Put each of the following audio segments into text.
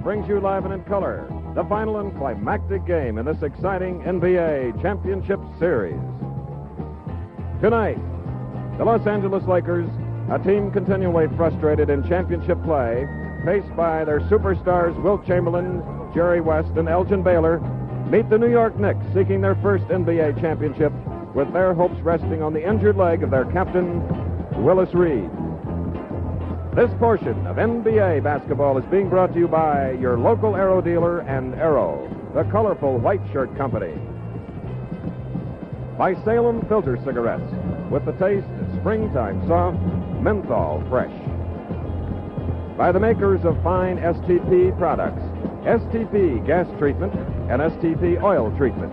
brings you live and in color the final and climactic game in this exciting NBA Championship Series. Tonight, the Los Angeles Lakers, a team continually frustrated in championship play, faced by their superstars Wilt Chamberlain, Jerry West, and Elgin Baylor, meet the New York Knicks, seeking their first NBA championship, with their hopes resting on the injured leg of their captain, Willis Reed. This portion of NBA basketball is being brought to you by your local Aero dealer and Aero, the colorful white shirt company. By Salem Filter Cigarettes, with the taste of springtime soft, menthol fresh. By the makers of fine STP products, STP gas treatment and STP oil treatment.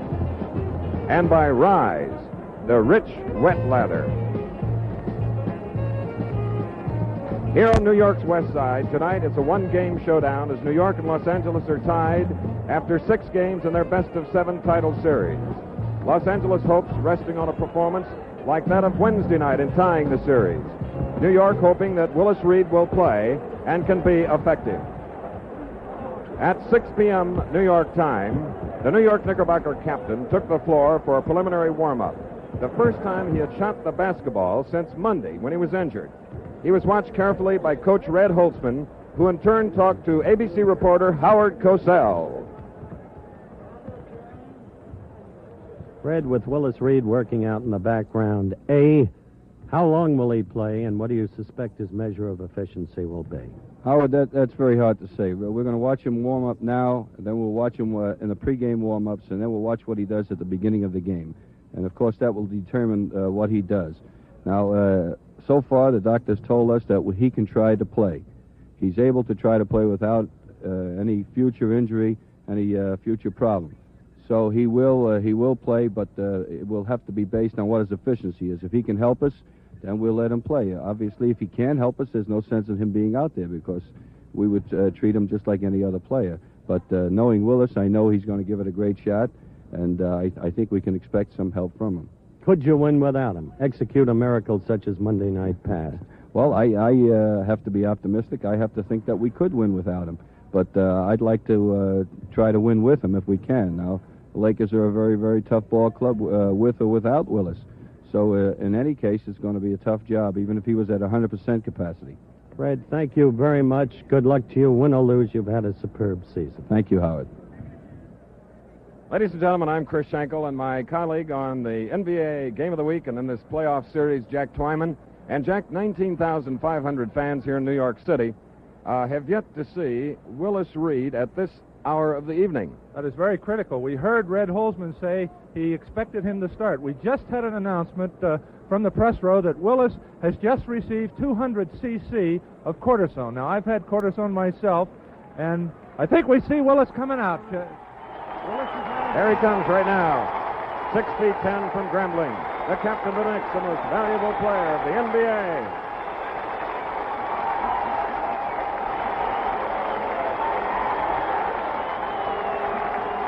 And by Rise, the rich wet lather. Here on New York's West Side, tonight it's a one-game showdown as New York and Los Angeles are tied after 6 games in their best-of-7 title series. Los Angeles hopes resting on a performance like that of Wednesday night in tying the series. New York hoping that Willis Reed will play and can be effective. At 6 p.m. New York time, the New York Knickerbocker captain took the floor for a preliminary warm-up. The first time he had shot the basketball since Monday when he was injured. He was watched carefully by Coach Red Holtzman, who in turn talked to ABC reporter Howard Cosell. Red, with Willis Reed working out in the background, how long will he play, and what do you suspect his measure of efficiency will be? Howard, that's very hard to say. We're going to watch him warm up now, and then we'll watch him in the pregame warm-ups, and then we'll watch what he does at the beginning of the game. And, of course, that will determine what he does. Now, so far, the doctors told us that he can try to play. He's able to try to play without any future injury, any future problem. So he will play, but it will have to be based on what his efficiency is. If he can help us, then we'll let him play. Obviously, if he can't help us, there's no sense in him being out there because we would treat him just like any other player. But knowing Willis, I know he's going to give it a great shot, and I think we can expect some help from him. Could you win without him? Execute a miracle such as Monday night passed? Well, I have to be optimistic. I have to think that we could win without him. But I'd like to try to win with him if we can. Now, the Lakers are a very, very tough ball club with or without Willis. So in any case, it's going to be a tough job, even if he was at 100% capacity. Fred, thank you very much. Good luck to you. Win or lose, you've had a superb season. Thank you, Howard. Ladies and gentlemen, I'm Chris Schenkel, and my colleague on the NBA Game of the Week and in this playoff series, Jack Twyman. And Jack, 19,500 fans here in New York City have yet to see Willis Reed at this hour of the evening. That is very critical. We heard Red Holzman say he expected him to start. We just had an announcement from the press row that Willis has just received 200 cc of cortisone. Now, I've had cortisone myself, and I think we see Willis coming out. There he comes right now. 6 feet 10 from Grambling. The captain of the Knicks, the most valuable player of the NBA.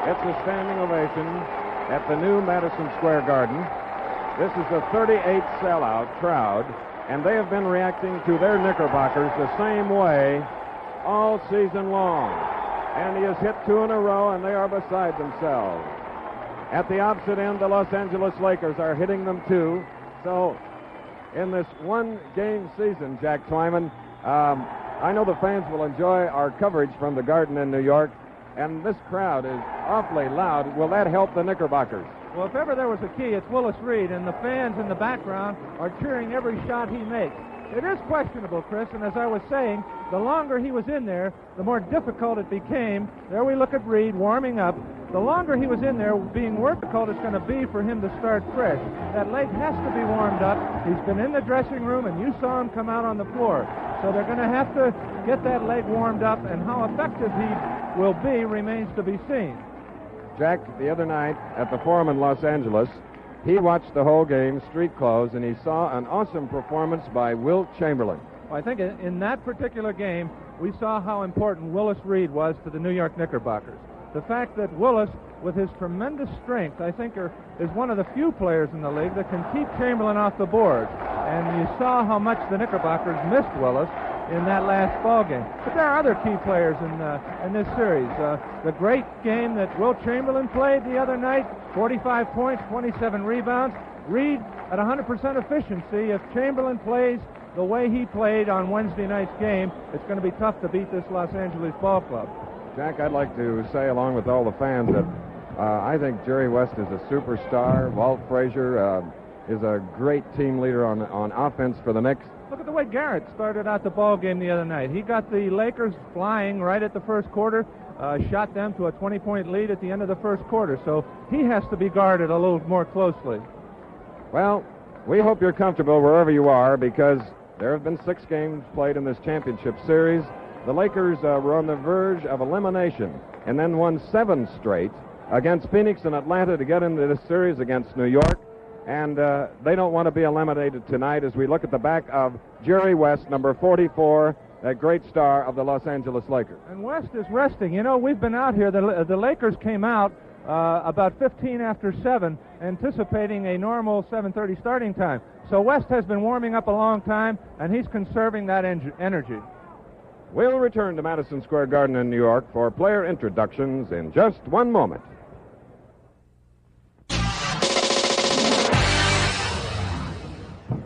It's a standing ovation at the new Madison Square Garden. This is the 38th sellout crowd, and they have been reacting to their Knickerbockers the same way all season long. And he has hit 2 in a row, and they are beside themselves. At the opposite end, the Los Angeles Lakers are hitting them too. So in this one-game season, Jack Twyman, I know the fans will enjoy our coverage from the Garden in New York, and this crowd is awfully loud. Will that help the Knickerbockers? Well, if ever there was a key, it's Willis Reed, and the fans in the background are cheering every shot he makes. It is questionable, Chris, and as I was saying, the longer he was in there, the more difficult it became. There we look at Reed warming up. The longer he was in there, being more difficult it's going to be for him to start fresh. That leg has to be warmed up. He's been in the dressing room, and you saw him come out on the floor. So they're going to have to get that leg warmed up, and how effective he will be remains to be seen. Jack, the other night at the Forum in Los Angeles, he watched the whole game, street clothes, and he saw an awesome performance by Wilt Chamberlain. Well, I think in that particular game, we saw how important Willis Reed was to the New York Knickerbockers. The fact that Willis, with his tremendous strength, I think is one of the few players in the league that can keep Chamberlain off the board. And you saw how much the Knickerbockers missed Willis. in that last ball game. But there are other key players in this series. The great game that Wilt Chamberlain played the other night, 45 points, 27 rebounds. Reed at 100% efficiency. If Chamberlain plays the way he played on Wednesday night's game, it's going to be tough to beat this Los Angeles ball club. Jack, I'd like to say, along with all the fans, that I think Jerry West is a superstar. Walt Frazier is a great team leader on offense for the Knicks. Look at the way Garrett started out the ball game the other night. He got the Lakers flying right at the first quarter, shot them to a 20-point lead at the end of the first quarter. So he has to be guarded a little more closely. Well, we hope you're comfortable wherever you are, because there have been 6 games played in this championship series. The Lakers were on the verge of elimination and then won 7 straight against Phoenix and Atlanta to get into this series against New York. And they don't want to be eliminated tonight as we look at the back of Jerry West, number 44, that great star of the Los Angeles Lakers. And West is resting. You know, we've been out here. The Lakers came out about 15 after 7, anticipating a normal 7:30 starting time. So West has been warming up a long time, and he's conserving that energy. We'll return to Madison Square Garden in New York for player introductions in just one moment.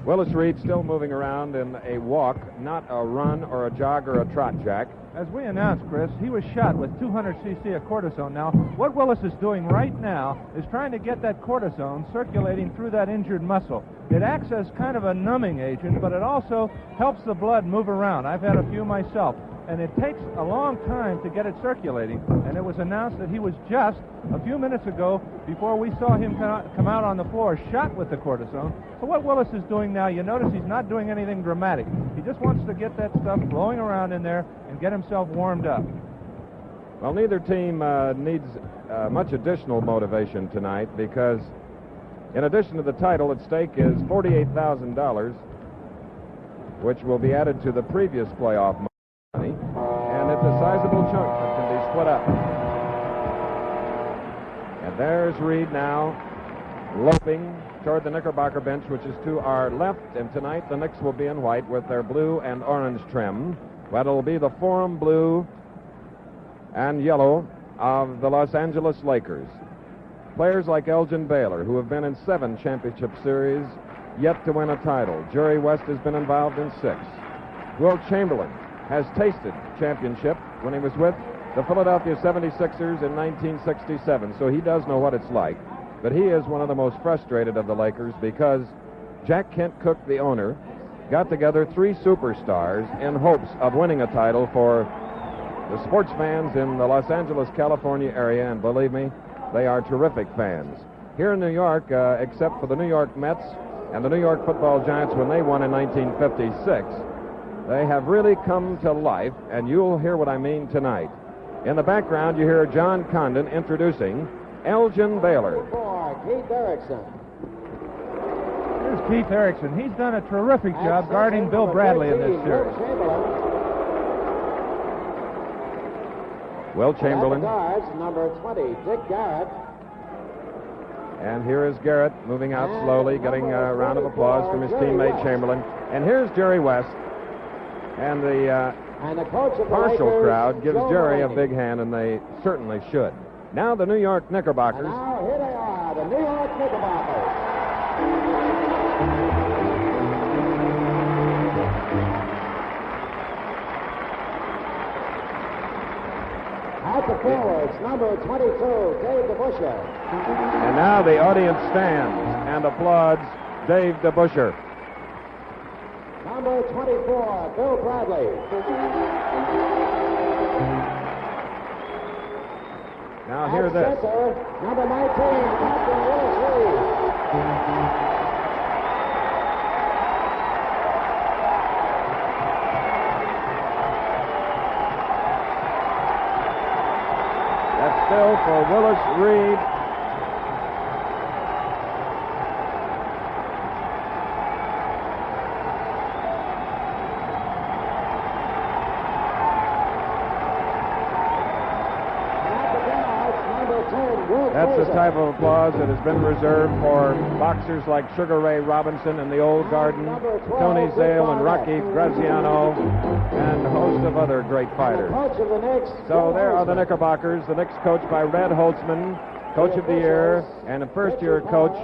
Willis Reed still moving around in a walk, not a run or a jog or a trot, Jack. As we announced, Chris, he was shot with 200 cc of cortisone. Now, what Willis is doing right now is trying to get that cortisone circulating through that injured muscle. It acts as kind of a numbing agent, but it also helps the blood move around. I've had a few myself, and it takes a long time to get it circulating. And it was announced that he was just a few minutes ago, before we saw him come out on the floor, shot with the cortisone. So what Willis is doing now, you notice he's not doing anything dramatic. He just wants to get that stuff flowing around in there and get himself warmed up. Well, neither team needs much additional motivation tonight, because in addition to the title, at stake is $48,000, which will be added to the previous playoff money, and it's a sizable chunk that can be split up. And there's Reed now, loping toward the Knickerbocker bench, which is to our left, and tonight the Knicks will be in white with their blue and orange trim, but it'll be the forum blue and yellow of the Los Angeles Lakers. Players like Elgin Baylor, who have been in 7 championship series, yet to win a title. Jerry West has been involved in 6. Wilt Chamberlain has tasted championship when he was with the Philadelphia 76ers in 1967, so he does know what it's like. But he is one of the most frustrated of the Lakers, because Jack Kent Cooke, the owner, got together 3 superstars in hopes of winning a title for the sports fans in the Los Angeles, California area, and believe me, they are terrific fans. Here in New York, except for the New York Mets and the New York Football Giants when they won in 1956, they have really come to life, and you'll hear what I mean tonight. In the background, you hear John Condon introducing Elgin Baylor. Keith Erickson. Here's Keith Erickson. He's done a terrific job guarding Bill Bradley in this series. Wilt Chamberlain. Guards, number 20, Dick Garrett. And here is Garrett moving out slowly, getting a round of applause from his teammate Chamberlain. And here's Jerry West. And the partial crowd gives Jerry a big hand, and they certainly should. Now the New York Knickerbockers. And now here they are, the New York Knickerbockers. At the forwards, number 22, Dave DeBusschere. And now the audience stands and applauds Dave DeBusschere. Number 24, Bill Bradley. Now hear this. Center, number 19, Captain Willis Reed. That's still for Willis Reed. That's the type of applause that has been reserved for boxers like Sugar Ray Robinson in the old garden, Tony Zale and Rocky Graziano, and a host of other great fighters. So there are the Knickerbockers, the Knicks coached by Red Holtzman, Coach of the Year, and a first-year coach,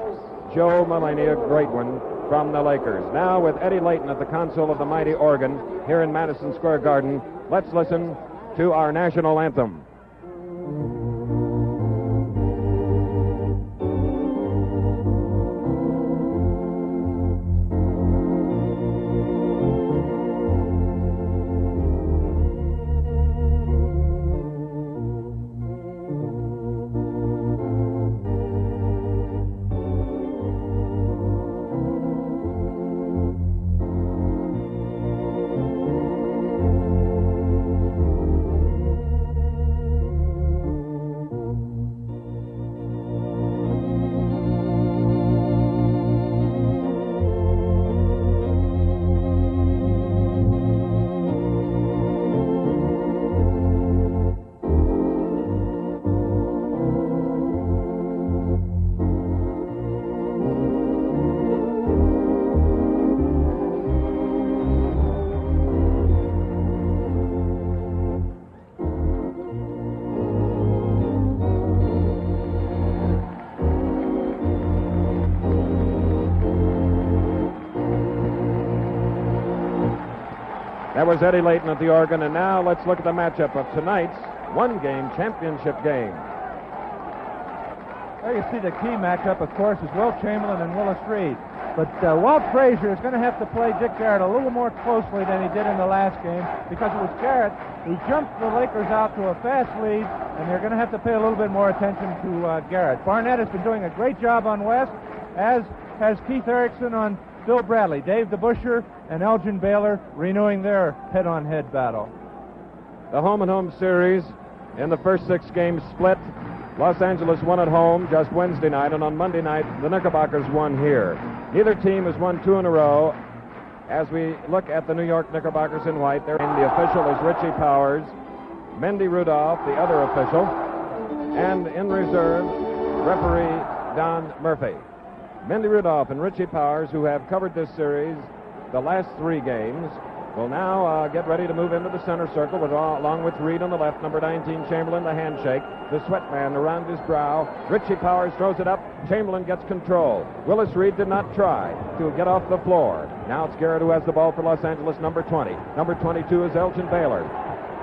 Joe Mulaney, a great one, from the Lakers. Now with Eddie Layton at the console of the mighty organ here in Madison Square Garden, let's listen to our national anthem. That was Eddie Layton at the organ, and now let's look at the matchup of tonight's one-game championship game. There you see the key matchup, of course, is Wilt Chamberlain and Willis Reed. But Walt Frazier is going to have to play Dick Garrett a little more closely than he did in the last game, because it was Garrett who jumped the Lakers out to a fast lead, and they're going to have to pay a little bit more attention to Garrett. Barnett has been doing a great job on West, as has Keith Erickson on Bill Bradley. Dave DeBuscher and Elgin Baylor renewing their head-on-head battle. The home-and-home series in the first 6 games split. Los Angeles won at home just Wednesday night, and on Monday night, the Knickerbockers won here. Neither team has won 2 in a row. As we look at the New York Knickerbockers in white, the official is Richie Powers, Mendy Rudolph, the other official, and in reserve, referee Don Murphy. Mendy Rudolph and Richie Powers, who have covered this series the last 3 games, will now get ready to move into the center circle along with Reed on the left, number 19, Chamberlain, the handshake, the sweat band around his brow. Richie Powers throws it up. Chamberlain gets control. Willis Reed did not try to get off the floor. Now it's Garrett who has the ball for Los Angeles, number 20. Number 22 is Elgin Baylor.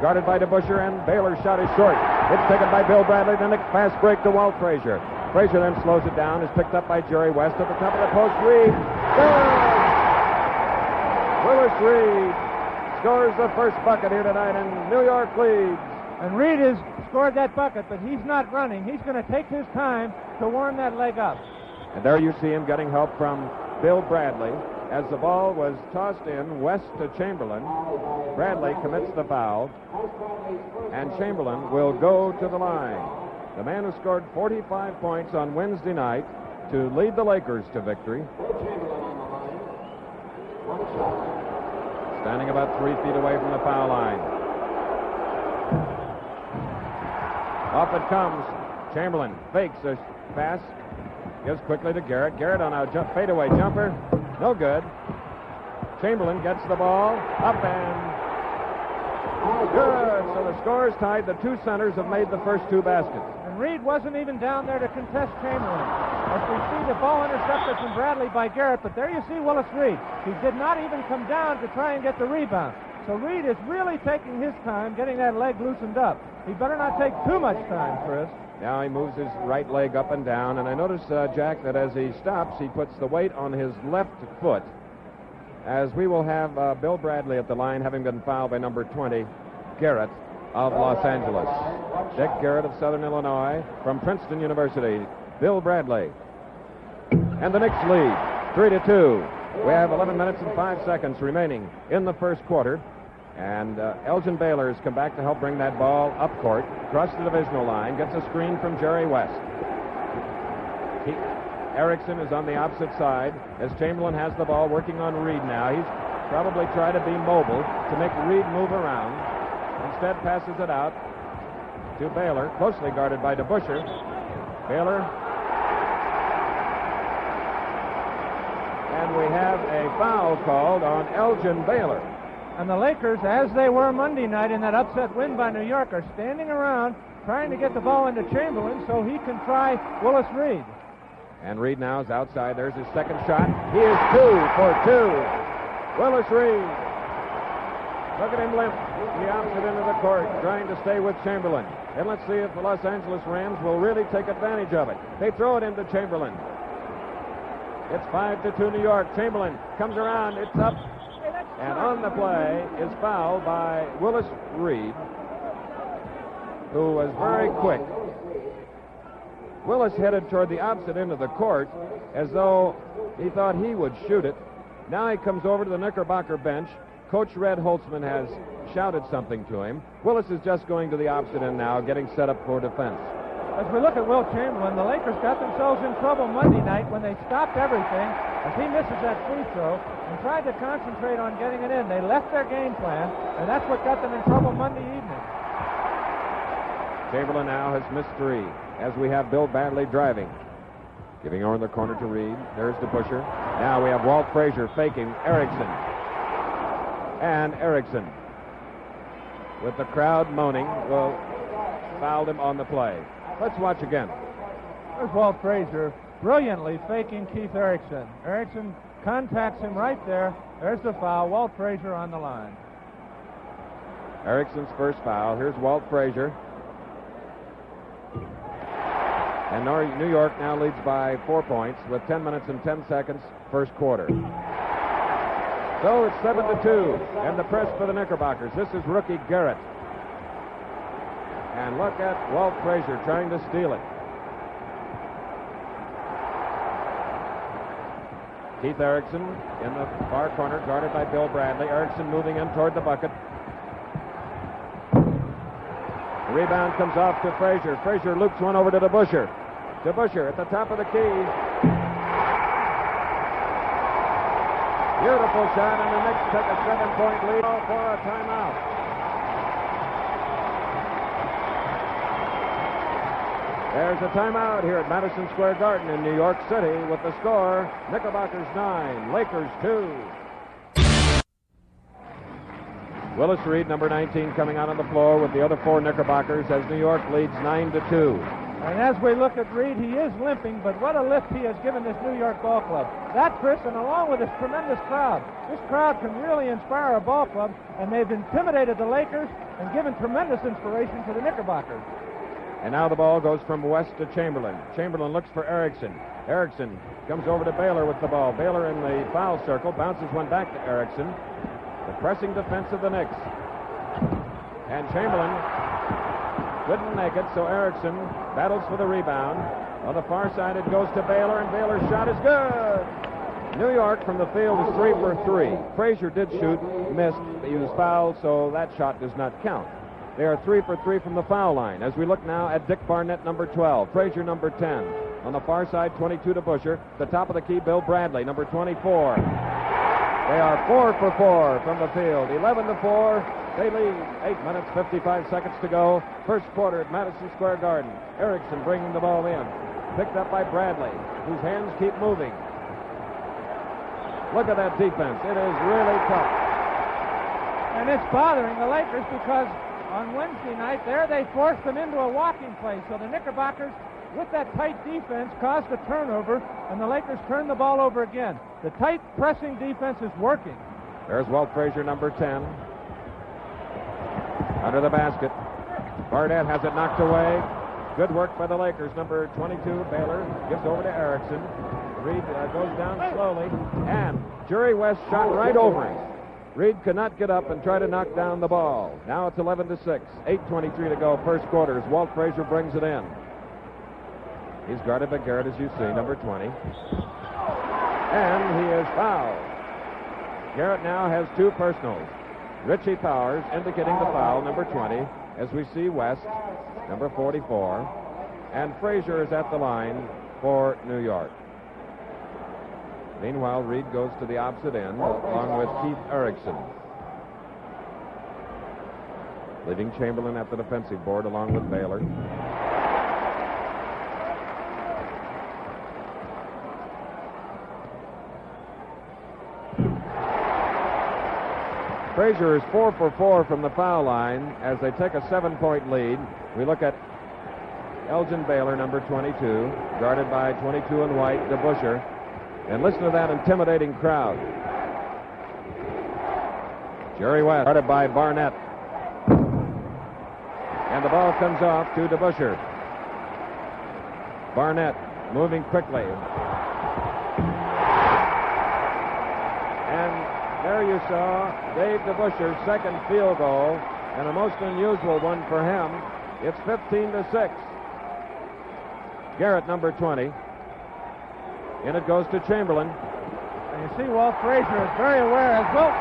Guarded by DeBuscher, and Baylor's shot is short. It's taken by Bill Bradley, then a fast break to Walt Frazier. Frazier then slows it down, is picked up by Jerry West at the top of the post. Reed, good! Willis Reed scores the first bucket here tonight, and New York leads. And Reed has scored that bucket, but he's not running. He's going to take his time to warm that leg up. And there you see him getting help from Bill Bradley. As the ball was tossed in West to Chamberlain, Bradley commits the foul, and Chamberlain will go to the line. The man who scored 45 points on Wednesday night to lead the Lakers to victory. Standing about 3 feet away from the foul line. Off it comes. Chamberlain fakes a pass. Gives quickly to Garrett. Garrett on a fadeaway jumper. No good. Chamberlain gets the ball. Up and good. So the score is tied. The 2 centers have made the first 2 baskets. And Reed wasn't even down there to contest Chamberlain. As we see the ball intercepted from Bradley by Garrett, but there you see Willis Reed. He did not even come down to try and get the rebound. So Reed is really taking his time getting that leg loosened up. He better not take too much time, Chris. Now he moves his right leg up and down, and I notice, Jack, that as he stops, he puts the weight on his left foot, as we will have Bill Bradley at the line, having been fouled by number 20, Garrett of Los Angeles. Dick Garrett of Southern Illinois from Princeton University. Bill Bradley. And the Knicks lead 3-2. We have 11 minutes and 5 seconds remaining in the first quarter. And Elgin Baylor has come back to help bring that ball up court, across the divisional line, gets a screen from Jerry West. Erickson is on the opposite side as Chamberlain has the ball, working on Reed now. He's probably trying to be mobile to make Reed move around. Instead passes it out to Baylor, closely guarded by DeBuscher. Baylor. And we have a foul called on Elgin Baylor. And the Lakers, as they were Monday night in that upset win by New York, are standing around trying to get the ball into Chamberlain so he can try Willis Reed. And Reed now is outside. There's his second shot. He is 2 for 2. Willis Reed. Look at him limp. The opposite end of the court, trying to stay with Chamberlain. And let's see if the Los Angeles Rams will really take advantage of it. They throw it into Chamberlain. It's 5-2 New York. Chamberlain comes around. It's up. And on the play is fouled by Willis Reed, who was very quick. Willis headed toward the opposite end of the court as though he thought he would shoot it. Now he comes over to the Knickerbocker bench. Coach Red Holtzman has shouted something to him. Willis is just going to the opposite end now, getting set up for defense. As we look at Will Chamberlain, the Lakers got themselves in trouble Monday night when they stopped everything as he misses that free throw and tried to concentrate on getting it in. They left their game plan, and that's what got them in trouble Monday evening. Chamberlain now has missed 3 as we have Bill Badley driving. Giving over in the corner to Reed. There's the pusher. Now we have Walt Frazier faking Erickson. And Erickson, with the crowd moaning, will fouled him on the play. Let's watch again. There's Walt Frazier brilliantly faking Keith Erickson. Erickson contacts him right there. There's the foul. Walt Frazier on the line. Erickson's first foul. Here's Walt Frazier. And New York now leads by 4 points with 10 minutes and 10 seconds first quarter. So it's 7-2, and the press for the Knickerbockers. This is rookie Garrett. And look at Walt Frazier trying to steal it. Keith Erickson in the far corner, guarded by Bill Bradley. Erickson moving in toward the bucket. The rebound comes off to Frazier. Frazier loops one over to Busher. To Busher at the top of the key. Beautiful shot, and the Knicks took a 7-point lead for a timeout. There's a timeout here at Madison Square Garden in New York City with the score, Knickerbockers 9, Lakers 2. Willis Reed, number 19, coming out on the floor with the other 4 Knickerbockers as New York leads 9-2. And as we look at Reed, he is limping, but what a lift he has given this New York ball club. That, Chris, and along with this tremendous crowd. This crowd can really inspire a ball club, and they've intimidated the Lakers and given tremendous inspiration to the Knickerbockers. And now the ball goes from West to Chamberlain. Chamberlain looks for Erickson. Erickson comes over to Baylor with the ball. Baylor in the foul circle, bounces one back to Erickson. The pressing defense of the Knicks. And Chamberlain couldn't make it, so Erickson battles for the rebound. On the far side, it goes to Baylor, and Baylor's shot is good. New York from the field is 3 for 3. Frazier did shoot, missed. He was fouled, so that shot does not count. They are 3 for 3 from the foul line. As we look now at Dick Barnett, number 12. Frazier, number 10. On the far side, 22 to Busher. The top of the key, Bill Bradley, number 24. They are 4 for 4 from the field. 11 to 4. They lead. 8 minutes, 55 seconds to go. First quarter at Madison Square Garden. Erickson bringing the ball in. Picked up by Bradley, whose hands keep moving. Look at that defense. It is really tough. And it's bothering the Lakers because on Wednesday night there, they forced them into a walking play. So the Knickerbockers, with that tight defense, caused a turnover, and the Lakers turned the ball over again. The tight pressing defense is working. There's Walt Frazier, number 10. Under the basket. Barnett has it knocked away. Good work by the Lakers. Number 22, Baylor, gives over to Erickson. Reed goes down slowly, and Jerry West shot right over him. Reed could not get up and try to knock down the ball. Now it's 11-6. 8:23 to go, first quarter, as Walt Frazier brings it in. He's guarded by Garrett, as you see, number 20. And he is fouled. Garrett now has 2 personals. Richie Powers indicating the foul, number 20, as we see West, number 44. And Frazier is at the line for New York. Meanwhile, Reed goes to the opposite end, along with Keith Erickson. Leaving Chamberlain at the defensive board, along with Baylor. Frazier is 4 for 4 from the foul line as they take a 7-point lead. We look at Elgin Baylor, number 22, guarded by 22 in white, DeBuscher. And listen to that intimidating crowd. Jerry West, guarded by Barnett. And the ball comes off to DeBuscher. Barnett moving quickly. And there you saw Dave DeBuscher's second field goal, and a most unusual one for him. It's 15-6. Garrett, number 20. In it goes to Chamberlain. And you see Walt Frazier is very aware as Wilt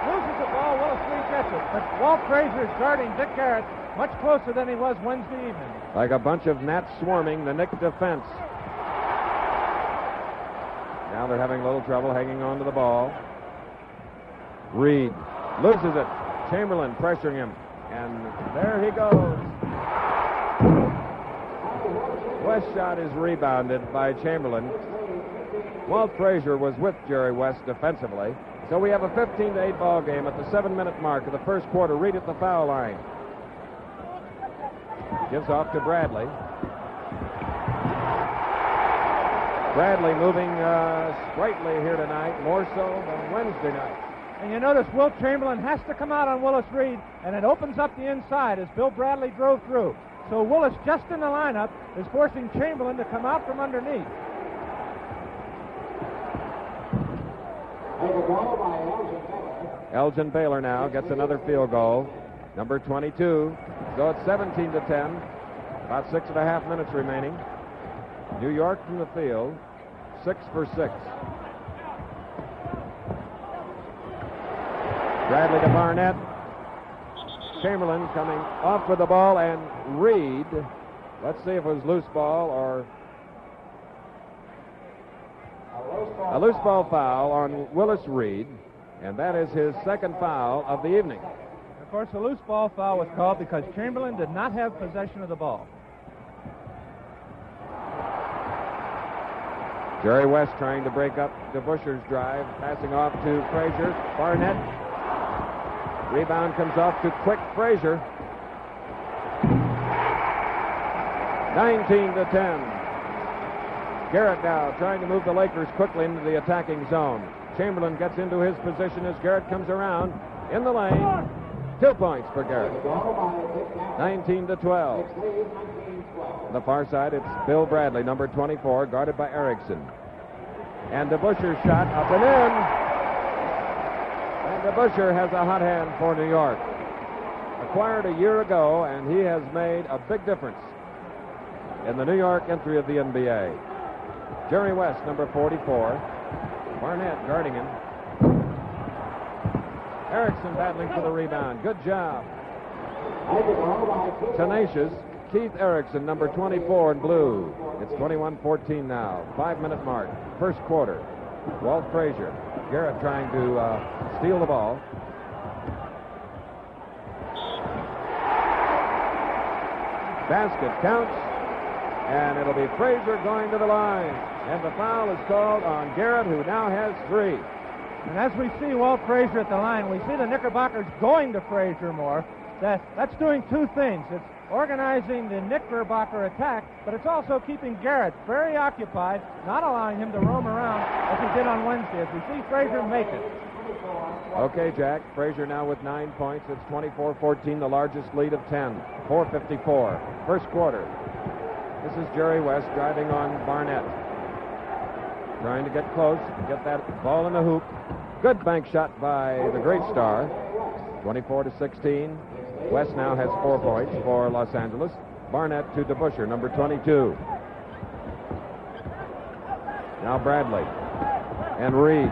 loses the ball, Willis Reed gets it. But Walt Frazier is guarding Dick Garrett much closer than he was Wednesday evening. Like a bunch of gnats swarming the Knicks defense. Now they're having a little trouble hanging on to the ball. Reed loses it. Chamberlain pressuring him. And there he goes. West's shot is rebounded by Chamberlain. Walt Frazier was with Jerry West defensively. So we have a 15-8 ball game at the 7-minute mark of the first quarter. Reed at the foul line. Gives off to Bradley. Bradley moving sprightly here tonight, more so than Wednesday night. And you notice Wilt Chamberlain has to come out on Willis Reed, and it opens up the inside as Bill Bradley drove through. So Willis, just in the lineup, is forcing Chamberlain to come out from underneath. Elgin Baylor now gets another field goal. Number 22. So it's 17-10. About 6.5 minutes remaining. New York from the field. 6 for 6. Bradley to Barnett. Chamberlain coming off with the ball, and Reed. Let's see if it was loose ball or a loose ball foul on Willis Reed, and that is his second foul of the evening. Of course, the loose ball foul was called because Chamberlain did not have possession of the ball. Jerry West trying to break up DeBuscher's drive, passing off to Frazier. Barnett. Rebound comes off to Quick Frazier. 19-10. Garrett now trying to move the Lakers quickly into the attacking zone. Chamberlain gets into his position as Garrett comes around in the lane. 2 points for Garrett. 19-12. On the far side, it's Bill Bradley, number 24, guarded by Erickson. And DeBuscher's shot up and in. And DeBuscher has a hot hand for New York. Acquired a year ago, and he has made a big difference in the New York entry of the NBA. Jerry West, number 44. Barnett guarding him. Erickson battling for the rebound. Good job. Tenacious. Keith Erickson, number 24 in blue. It's 21-14 now. 5-minute mark. First quarter. Walt Frazier. Garrett trying to steal the ball. Basket counts. And it'll be Frazier going to the line. And the foul is called on Garrett, who now has 3. And as we see Walt Frazier at the line, we see the Knickerbockers going to Frazier more. That's doing 2 things. It's organizing the Knickerbocker attack, but it's also keeping Garrett very occupied, not allowing him to roam around as he did on Wednesday, as we see Frazier make it. Okay, Jack. Frazier now with 9 points. It's 24-14, the largest lead of 10. 4:54. First quarter. This is Jerry West driving on Barnett. Trying to get close, get that ball in the hoop. Good bank shot by the great star. 24-16. West now has 4 points for Los Angeles. Barnett to DeBuscher, number 22. Now Bradley and Reed.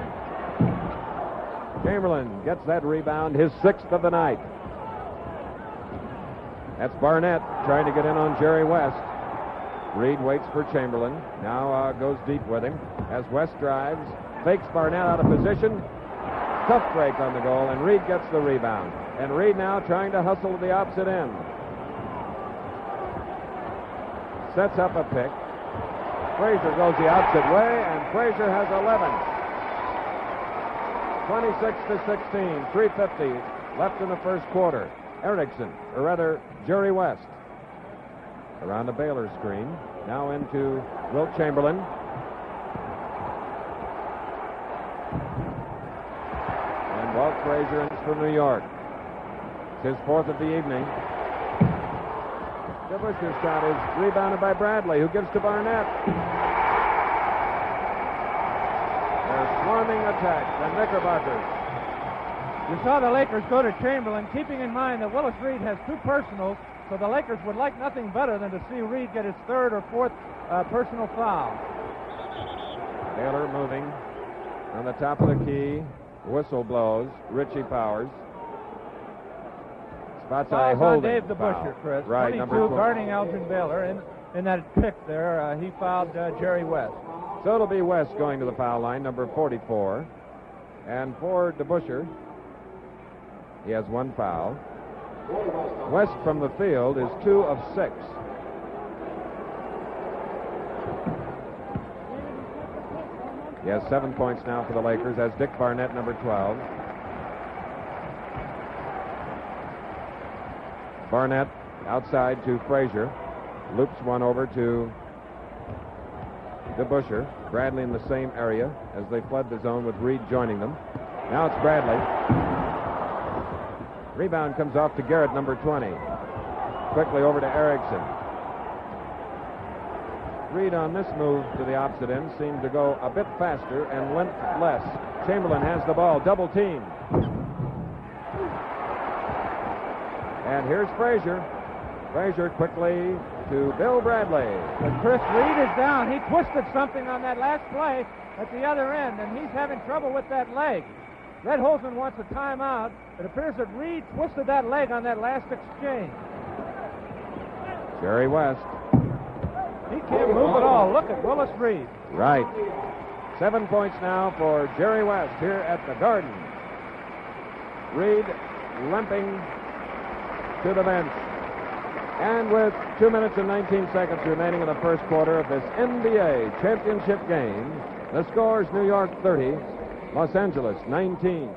Chamberlain gets that rebound, his 6th of the night. That's Barnett trying to get in on Jerry West. Reed waits for Chamberlain. Now goes deep with him as West drives. Fakes Barnett out of position. Tough break on the goal, and Reed gets the rebound. And Reed now trying to hustle to the opposite end. Sets up a pick. Frazier goes the opposite way, and Frazier has 11. 26 to 16, 3:50 left in the first quarter. Erickson, or rather Jerry West, around the Baylor screen. Now into Wilt Chamberlain. And Walt Frazier in for New York. It's his fourth of the evening. The Busher shot is rebounded by Bradley, who gives to Barnett. They're swarming attack, the Knickerbockers. You saw the Lakers go to Chamberlain, keeping in mind that Willis Reed has two personals, so the Lakers would like nothing better than to see Reed get his third or fourth personal foul. Baylor moving on the top of the key. Whistle blows. Richie Powers. Spottsy holding. Dave the foul. Busher, Chris. Right, 22, number 12. guarding Elgin Baylor. In that pick there, he fouled Jerry West. So it'll be West going to the foul line, number 44. And for DeBuscher, he has one foul. West from the field is 2 of 6. He has 7 points now for the Lakers, as Dick Barnett, number 12. Barnett outside to Frazier. Loops one over to DeBuscher. Bradley in the same area as they fled the zone with Reed joining them. Now it's Bradley. Rebound comes off to Garrett, number 20. Quickly over to Erickson. Reed on this move to the opposite end seemed to go a bit faster and length less. Chamberlain has the ball, double team. And here's Frazier. Frazier quickly to Bill Bradley. But Chris, Reed is down. He twisted something on that last play at the other end, and he's having trouble with that leg. Red Holzman wants a timeout. It appears that Reed twisted that leg on that last exchange. Jerry West. He can't move at all. Look at Willis Reed. Right. 7 points now for Jerry West here at the Garden. Reed limping to the bench. And with 2 minutes and 19 seconds remaining in the first quarter of this NBA championship game, the score is New York 30, Los Angeles 19.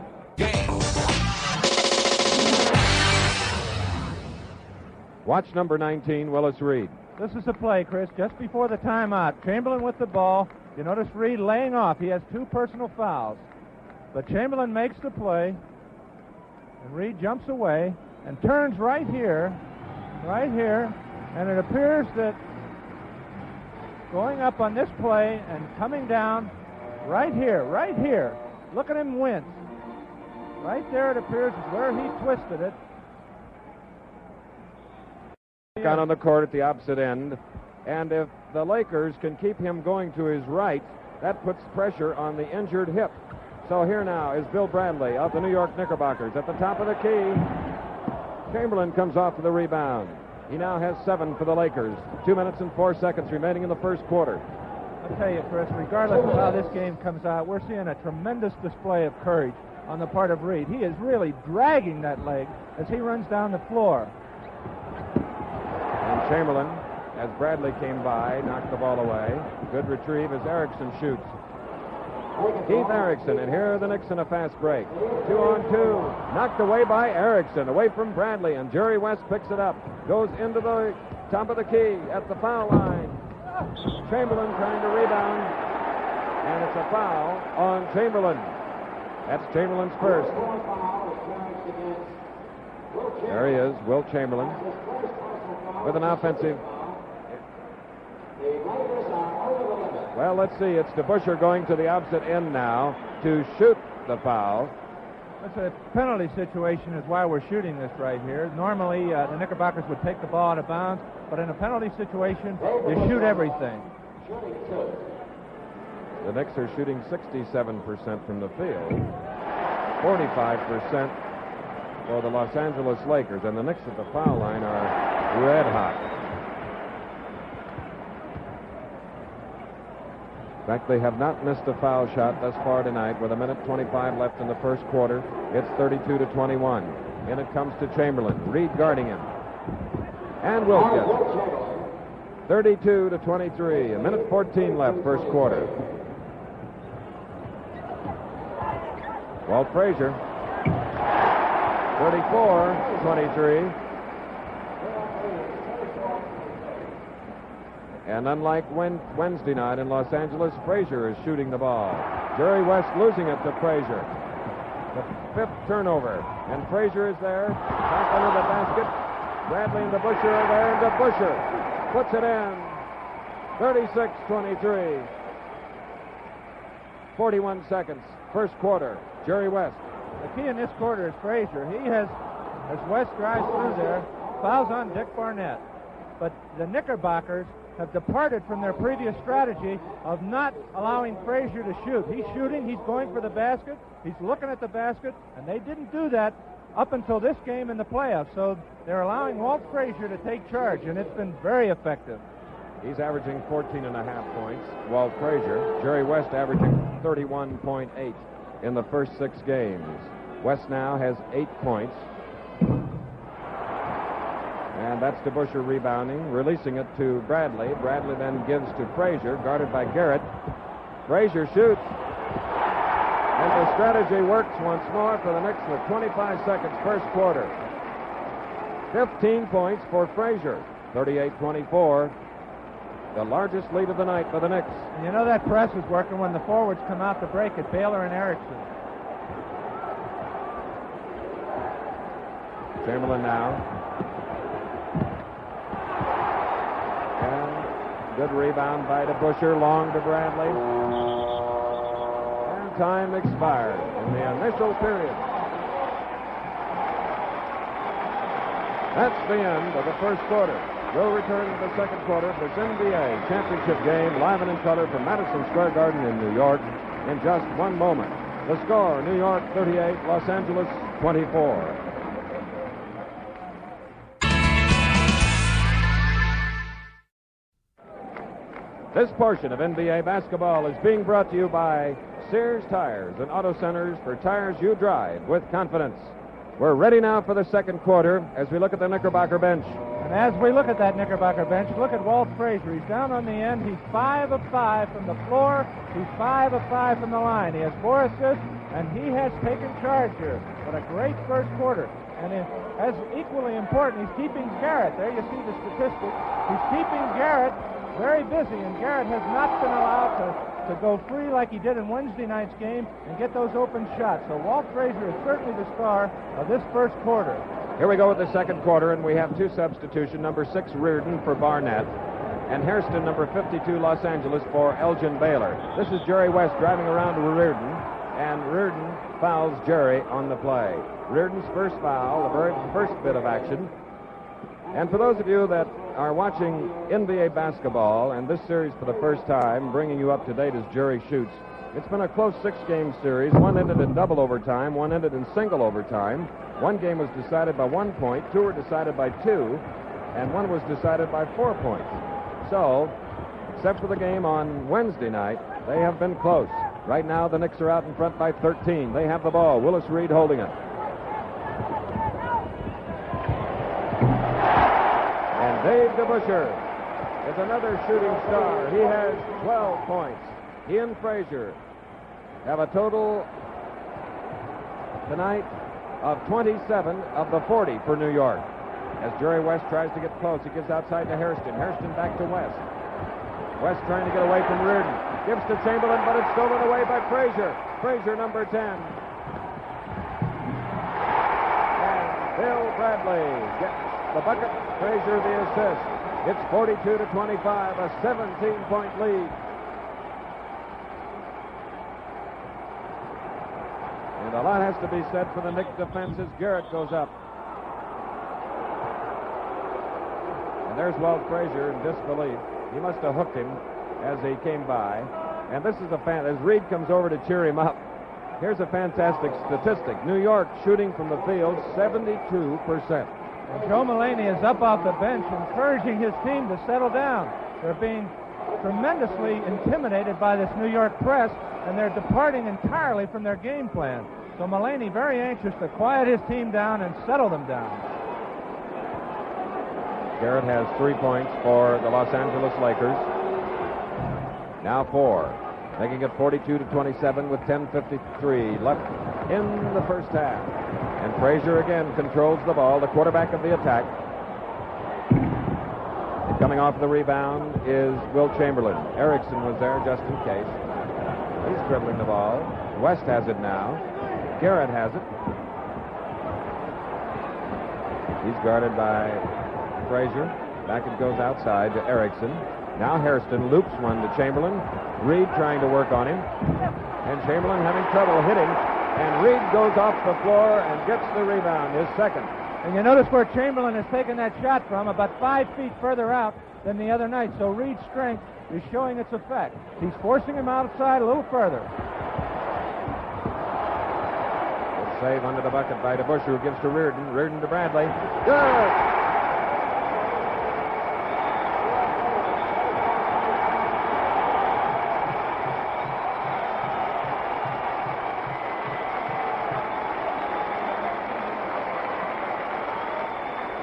Watch number 19, Willis Reed. This is the play, Chris, just before the timeout. Chamberlain with the ball. You notice Reed laying off. He has 2 personal fouls. But Chamberlain makes the play, and Reed jumps away and turns right here, and it appears that going up on this play and coming down right here, look at him wince. Right there it appears is where he twisted it. Out on the court at the opposite end, and if the Lakers can keep him going to his right, that puts pressure on the injured hip. So here now is Bill Bradley of the New York Knickerbockers at the top of the key. Chamberlain comes off for the rebound. He now has 7 for the Lakers. 2 minutes and 4 seconds remaining in the first quarter. I'll tell you, Chris, regardless of how this game comes out, we're seeing a tremendous display of courage on the part of Reed. He is really dragging that leg as he runs down the floor. And Chamberlain, as Bradley came by, knocked the ball away. Good retrieve as Erickson shoots. Keith Erickson, and here are the Knicks in a fast break. 2-on-2, knocked away by Erickson, away from Bradley, and Jerry West picks it up. Goes into the top of the key at the foul line. Chamberlain trying to rebound, and it's a foul on Chamberlain. That's Chamberlain's first. There he is, Wilt Chamberlain, with an offensive. Well, let's see. It's DeBuscher going to the opposite end now to shoot the foul. That's a penalty situation is why we're shooting this right here. Normally, the Knickerbockers would take the ball out of bounds, but in a penalty situation, you shoot everything. The Knicks are shooting 67% from the field, 45% for the Los Angeles Lakers, and the Knicks at the foul line are red hot. In fact, they have not missed a foul shot thus far tonight. With 1:25 left in the first quarter, it's 32-21. In it comes to Chamberlain. Reed guarding him. And Wilt gets it. 32-23. 1:14 left, first quarter. Walt Frazier. 34-23. And unlike Wednesday night in Los Angeles, Frazier is shooting the ball. Jerry West losing it to Frazier. The fifth turnover. And Frazier is there. Back under the basket. Bradley and DeBusschere are there, and DeBusschere puts it in. 36-23. 41 seconds. First quarter. Jerry West. The key in this quarter is Frazier. He has, as West drives through there, fouls on Dick Barnett. But the Knickerbockers have departed from their previous strategy of not allowing Frazier to shoot. He's shooting, he's going for the basket, he's looking at the basket, and they didn't do that up until this game in the playoffs. So they're allowing Walt Frazier to take charge, and it's been very effective. He's averaging 14.5 points. Walt Frazier. Jerry West averaging 31.8 in the first 6 games. West now has 8 points. And that's DeBusschere rebounding, releasing it to Bradley. Bradley then gives to Frazier, guarded by Garrett. Frazier shoots. And the strategy works once more for the Knicks with 25 seconds first quarter. 15 points for Frazier. 38-24. The largest lead of the night for the Knicks. And you know that press is working when the forwards come out to break it, Baylor and Erickson. Chamberlain now. And good rebound by DeBusschere, long to Bradley. And time expired in the initial period. That's the end of the first quarter. We'll return to the second quarter for this NBA championship game, live and in color from Madison Square Garden in New York in just one moment. The score, New York 38, Los Angeles 24. This portion of NBA basketball is being brought to you by Sears Tires and Auto Centers for tires you drive with confidence. We're ready now for the second quarter as we look at the Knickerbocker bench. And as we look at that Knickerbocker bench, look at Walt Frazier. He's down on the end. He's 5 of 5 from the floor. He's 5 of 5 from the line. He has 4 assists, and he has taken charge here. What a great first quarter. And as equally important, he's keeping Garrett. There you see the statistic. He's keeping Garrett very busy, and Garrett has not been allowed to go free like he did in Wednesday night's game and get those open shots. So Walt Frazier is certainly the star of this first quarter. Here we go with the second quarter, and we have 2 substitutions, number 6 Reardon for Barnett, and Hairston, number 52 Los Angeles for Elgin Baylor. This is Jerry West driving around to Reardon, and Reardon fouls Jerry on the play. Reardon's first foul, the very first bit of action. And for those of you that are watching NBA basketball and this series for the first time, bringing you up to date as Jerry shoots, it's been a close 6-game series. One ended in double overtime, one ended in single overtime. One game was decided by 1 point, 2 were decided by 2, and 1 was decided by 4 points. So, except for the game on Wednesday night, they have been close. Right now, the Knicks are out in front by 13. They have the ball. Willis Reed holding it. And Dave DeBusschere is another shooting star. He has 12 points. He and Frazier have a total tonight of 27 of the 40 for New York. As Jerry West tries to get close, he gets outside to Hairston. Hairston back to West. West trying to get away from Reardon. Gives to Chamberlain, but it's stolen away by Frazier. Frazier, number 10. And Bill Bradley gets the bucket. Frazier the assist. It's 42-25, a 17-point lead. And a lot has to be said for the Knicks defense as Garrett goes up. And there's Walt Frazier in disbelief. He must have hooked him as he came by. And this is as Reed comes over to cheer him up. Here's a fantastic statistic. New York shooting from the field 72%. And Joe Mulaney is up off the bench encouraging his team to settle down. They're being tremendously intimidated by this New York press, and they're departing entirely from their game plan. So Mulaney very anxious to quiet his team down and settle them down. Garrett has 3 points for the Los Angeles Lakers. Now 4, making it 42-27 with 10:53 left in the first half. And Frazier again controls the ball, the quarterback of the attack. And coming off the rebound is Will Chamberlain. Erickson was there just in case. He's dribbling the ball. West has it now. Garrett has it. He's guarded by Frazier. Back it goes outside to Erickson. Now Hairston loops one to Chamberlain. Reed trying to work on him. And Chamberlain having trouble hitting. And Reed goes off the floor and gets the rebound, his second. And you notice where Chamberlain has taken that shot from, about 5 feet further out than the other night. So Reed's strength is showing its effect. He's forcing him outside a little further. Good save under the bucket by DeBusschere, who gives to Reardon. Reardon to Bradley. Good!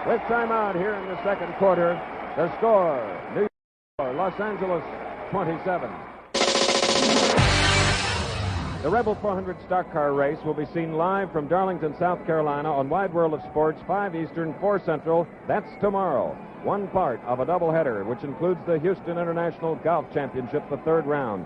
With timeout here in the second quarter, the score, New York, Los Angeles 27. The Rebel 400 stock car race will be seen live from Darlington, South Carolina on Wide World of Sports, 5 Eastern, 4 Central. That's tomorrow. One part of a doubleheader, which includes the Houston International Golf Championship, the third round.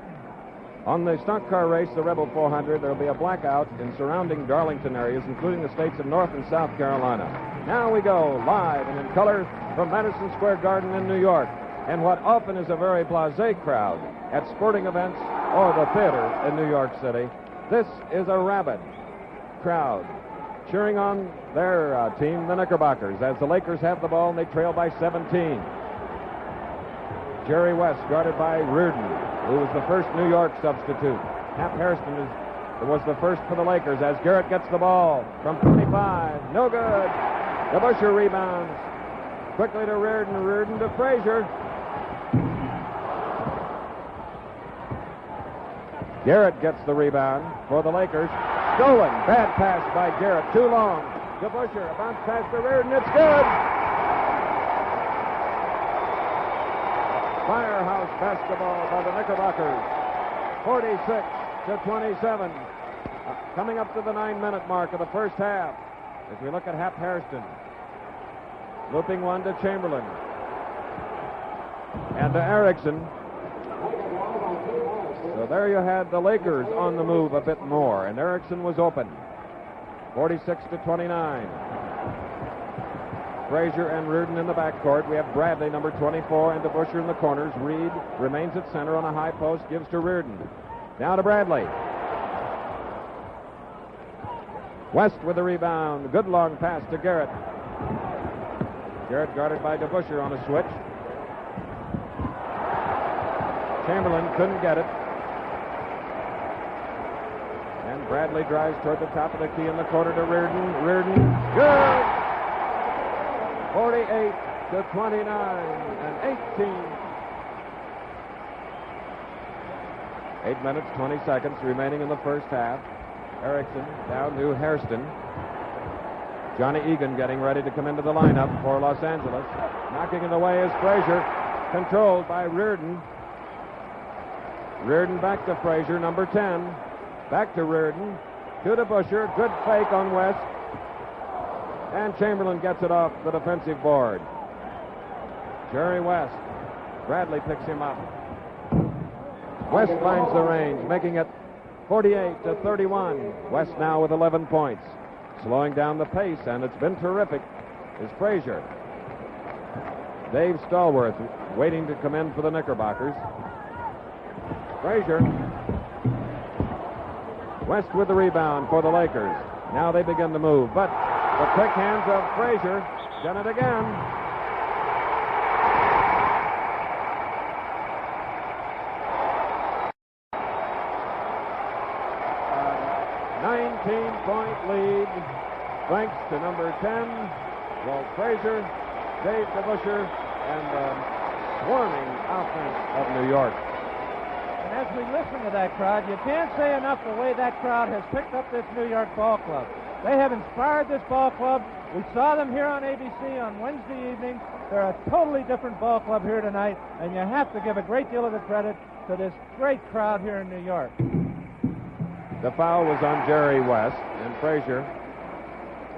On the stock car race, the Rebel 400, there will be a blackout in surrounding Darlington areas, including the states of North and South Carolina. Now we go live and in color from Madison Square Garden in New York, and what often is a very blasé crowd at sporting events or the theater in New York City. This is a rabid crowd cheering on their team, the Knickerbockers, as the Lakers have the ball and they trail by 17. Jerry West guarded by Reardon, who was the first New York substitute. Hap Hairston was the first for the Lakers as Garrett gets the ball from 25. No good. DeBusschere rebounds. Quickly to Reardon. Reardon to Frazier. Garrett gets the rebound for the Lakers. Stolen. Bad pass by Garrett. Too long. DeBusschere, a bounce pass to Reardon. It's good. Firehouse basketball by the Knickerbockers. 46-27. Coming up to the 9-minute mark of the first half. As we look at Hap Hairston. Looping one to Chamberlain. And to Erickson. So there you had the Lakers on the move a bit more, and Erickson was open. 46-29. Frazier and Reardon in the backcourt. We have Bradley, number 24, and DeBusschere in the corners. Reed remains at center on a high post, gives to Reardon. Now to Bradley. West with the rebound. Good long pass to Garrett. Garrett guarded by DeBusschere on a switch. Chamberlain couldn't get it. And Bradley drives toward the top of the key in the corner to Reardon. Reardon, good! 48-29 and 18. 8 minutes, 20 seconds remaining in the first half. Erickson down to Hairston. Johnny Egan getting ready to come into the lineup for Los Angeles. Knocking it away is Frazier, controlled by Reardon. Reardon back to Frazier, number 10. Back to Reardon. To DeBusschere. Good fake on West. And Chamberlain gets it off the defensive board. Jerry West. Bradley picks him up. West finds the range, making it 48-31. West now with 11 points. Slowing down the pace, and it's been terrific, is Frazier. Dave Stallworth waiting to come in for the Knickerbockers. Frazier. West with the rebound for the Lakers. Now they begin to move, but the quick hands of Frazier done it again. 19-point lead, thanks to number 10, Walt Frazier, Dave DeBusschere, and the swarming offense of New York. And as we listen to that crowd, you can't say enough the way that crowd has picked up this New York ball club. They have inspired this ball club. We saw them here on ABC on Wednesday evening. They're a totally different ball club here tonight, and you have to give a great deal of the credit to this great crowd here in New York. The foul was on Jerry West. And Frazier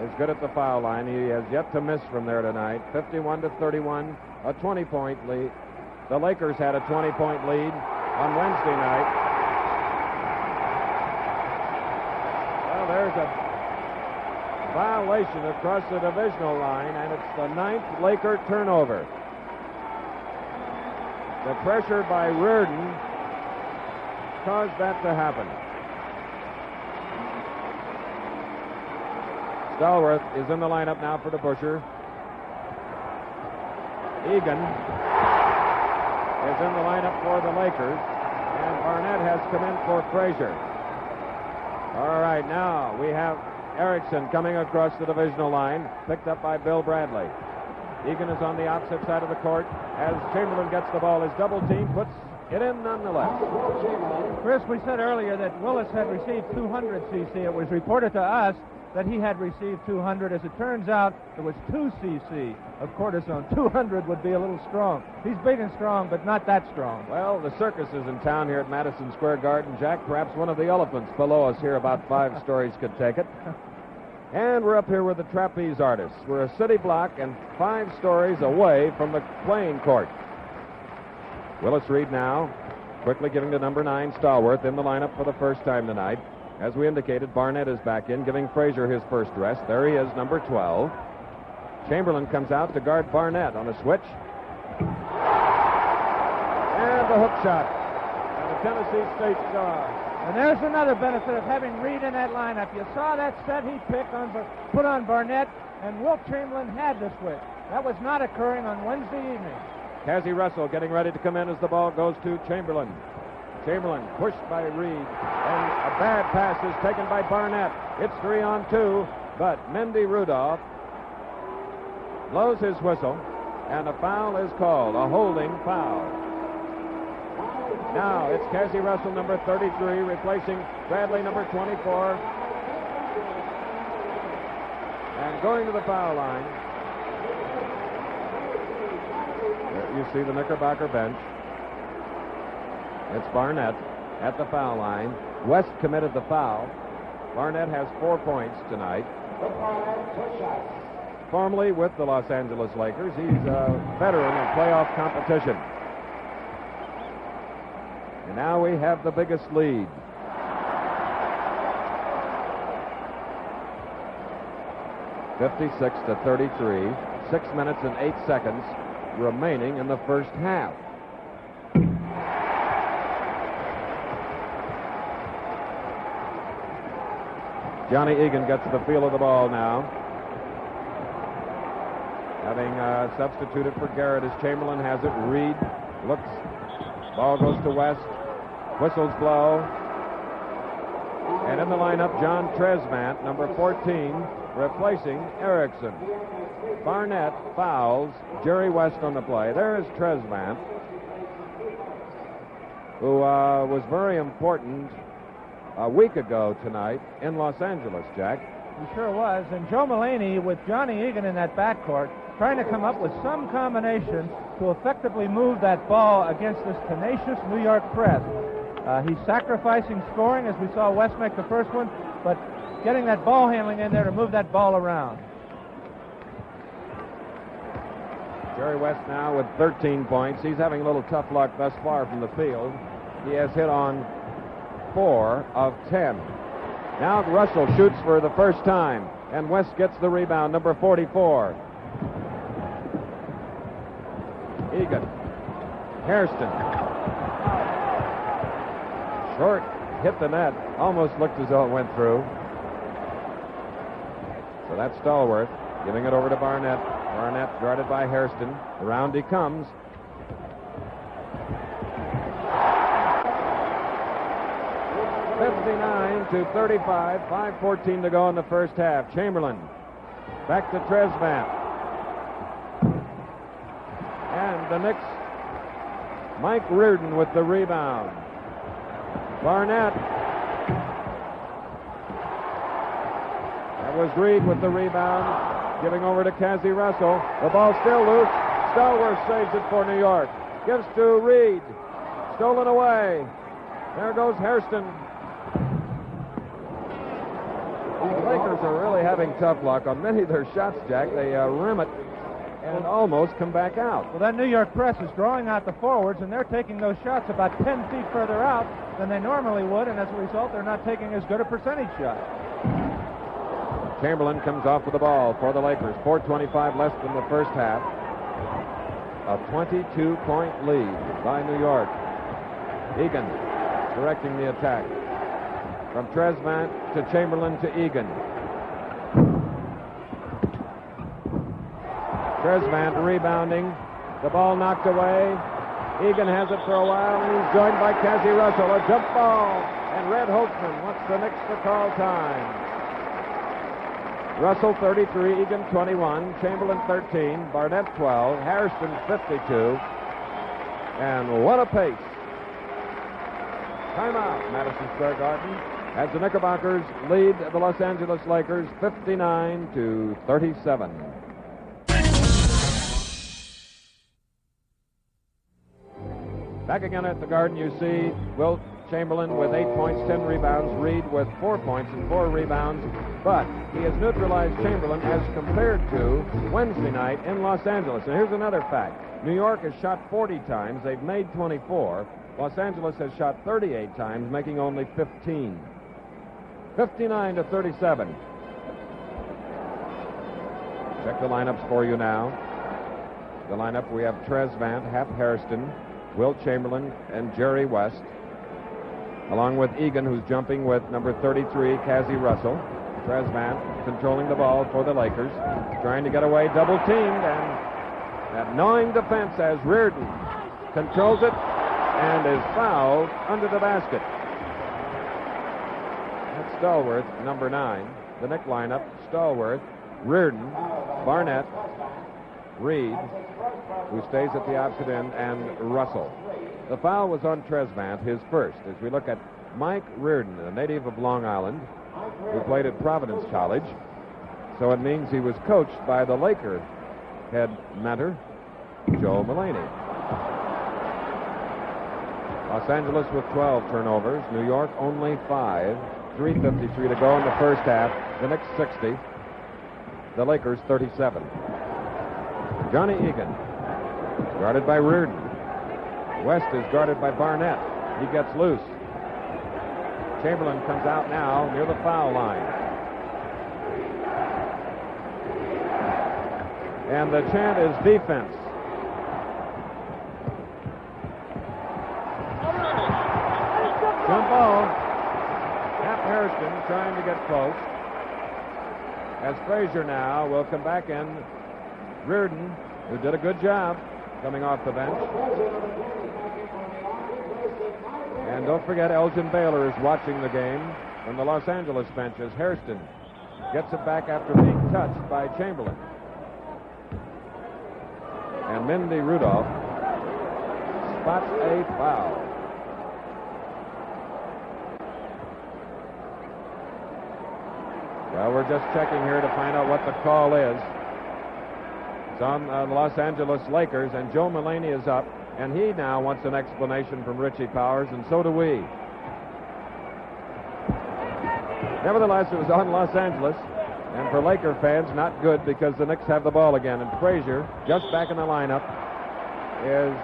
is good at the foul line. He has yet to miss from there tonight. 51-31, a 20-point lead. The Lakers had a 20-point lead on Wednesday night. Well, there's a violation across the divisional line, and it's the 9th Laker turnover. The pressure by Reardon caused that to happen. Stallworth is in the lineup now for the Busher. Egan is in the lineup for the Lakers, and Barnett has come in for Frazier. All right, now we have Erickson coming across the divisional line, picked up by Bill Bradley. Egan is on the opposite side of the court as Chamberlain gets the ball. His double team puts it in nonetheless. Chris, we said earlier that Willis had received 200 cc. It was reported to us that he had received 200. As it turns out, it was 2 cc of cortisone. 200 would be a little strong. He's big and strong, but not that strong. Well, the circus is in town here at Madison Square Garden, Jack. Perhaps one of the elephants below us here about 5 stories could take it. And we're up here with the trapeze artists. We're a city block and 5 stories away from the playing court. Willis Reed now quickly giving to number 9, Stallworth, in the lineup for the first time tonight. As we indicated, Barnett is back in, giving Frazier his first rest. There he is, number 12. Chamberlain comes out to guard Barnett on a switch. And the hook shot. And the Tennessee State star. And there's another benefit of having Reed in that lineup. You saw that set he put on Barnett, and Wilt Chamberlain had the switch. That was not occurring on Wednesday evening. Cassie Russell getting ready to come in as the ball goes to Chamberlain. Chamberlain pushed by Reed, and a bad pass is taken by Barnett. It's 3-on-2, but Mendy Rudolph blows his whistle, and a foul is called, a holding foul. Now it's Cassie Russell, number 33, replacing Bradley, number 24. And going to the foul line, there you see the Knickerbocker bench. It's Barnett at the foul line. West committed the foul. Barnett has 4 points tonight. Formerly with the Los Angeles Lakers, he's a veteran of playoff competition. And now we have the biggest lead. (56-33). 6 minutes and 8 seconds remaining in the first half. Johnny Egan gets the feel of the ball now, having substituted for Garrett as Chamberlain has it. Reed looks. Ball goes to West. Whistles blow. And in the lineup, John Tresvant, number 14, replacing Erickson. Barnett fouls Jerry West on the play. There is Tresvant, who was very important a week ago tonight in Los Angeles, Jack. He sure was. And Joe Mulaney, with Johnny Egan in that backcourt, trying to come up with some combination to effectively move that ball against this tenacious New York press. He's sacrificing scoring, as we saw West make the first one, but getting that ball handling in there to move that ball around. Jerry West now with 13 points. He's having a little tough luck thus far from the field. He has hit on 4 of 10. Now Russell shoots for the first time, and West gets the rebound, number 44. Egan. Hairston. Short, hit the net. Almost looked as though it went through. So that's Stallworth giving it over to Barnett. Barnett guarded by Hairston. Around he comes. (59-35). 5:14 to go in the first half. Chamberlain back to Tresvant. And the Knicks, Mike Reardon with the rebound. Barnett. That was Reed with the rebound, giving over to Cassie Russell. The ball still loose. Stallworth saves it for New York. Gives to Reed. Stolen away. There goes Hairston. Lakers are really having tough luck on many of their shots, Jack. They rim it and almost come back out. Well, that New York press is drawing out the forwards, and they're taking those shots about 10 feet further out than they normally would, and as a result, they're not taking as good a percentage shot. Chamberlain comes off with the ball for the Lakers. 4:25 left in the first half. A 22-point lead by New York. Egan directing the attack. From Trezvant to Chamberlain to Egan. Trezvant rebounding. The ball knocked away. Egan has it for a while, and he's joined by Cassie Russell. A jump ball, and Red Holtzman wants the Knicks to call time. Russell 33, Egan 21, Chamberlain 13, Barnett 12, Hairston 52, and what a pace. Timeout, Madison Square Garden, as the Knickerbockers lead the Los Angeles Lakers 59-37. Back again at the Garden, you see Wilt Chamberlain with 8 points, 10 rebounds, Reed with 4 points and 4 rebounds, but he has neutralized Chamberlain as compared to Wednesday night in Los Angeles. And here's another fact. New York has shot 40 times. They've made 24. Los Angeles has shot 38 times, making only 15. 59-37. Check the lineups for you now. The lineup, we have Trezvant, Hap Hairston, Wilt Chamberlain, and Jerry West, along with Egan, who's jumping with number 33, Cassie Russell. Trezvant controlling the ball for the Lakers, trying to get away, double-teamed, and that gnawing defense as Reardon controls it and is fouled under the basket. That's Stallworth, number 9. The Knick lineup, Stallworth, Reardon, Barnett, Reed, who stays at the opposite end, and Russell. The foul was on Trezvant, his first, as we look at Mike Reardon, a native of Long Island, who played at Providence College. So it means he was coached by the Laker head mentor, Joe Mulaney. Los Angeles with 12 turnovers, New York only 5. 3:53 to go in the first half. The Knicks 60. The Lakers 37. Johnny Egan, guarded by Reardon. West is guarded by Barnett. He gets loose. Chamberlain comes out now near the foul line. And the chant is defense. Jump ball. Hap Hairston trying to get close. As Frazier now will come back in. Reardon, who did a good job coming off the bench. And don't forget, Elgin Baylor is watching the game from the Los Angeles bench as Hairston gets it back after being touched by Chamberlain. And Mindy Rudolph spots a foul. Well, we're just checking here to find out what the call is. It's on the Los Angeles Lakers, and Joe Mulaney is up, and he now wants an explanation from Richie Powers, and so do we. Nevertheless, it was on Los Angeles, and for Laker fans, not good because the Knicks have the ball again, and Frazier, just back in the lineup, is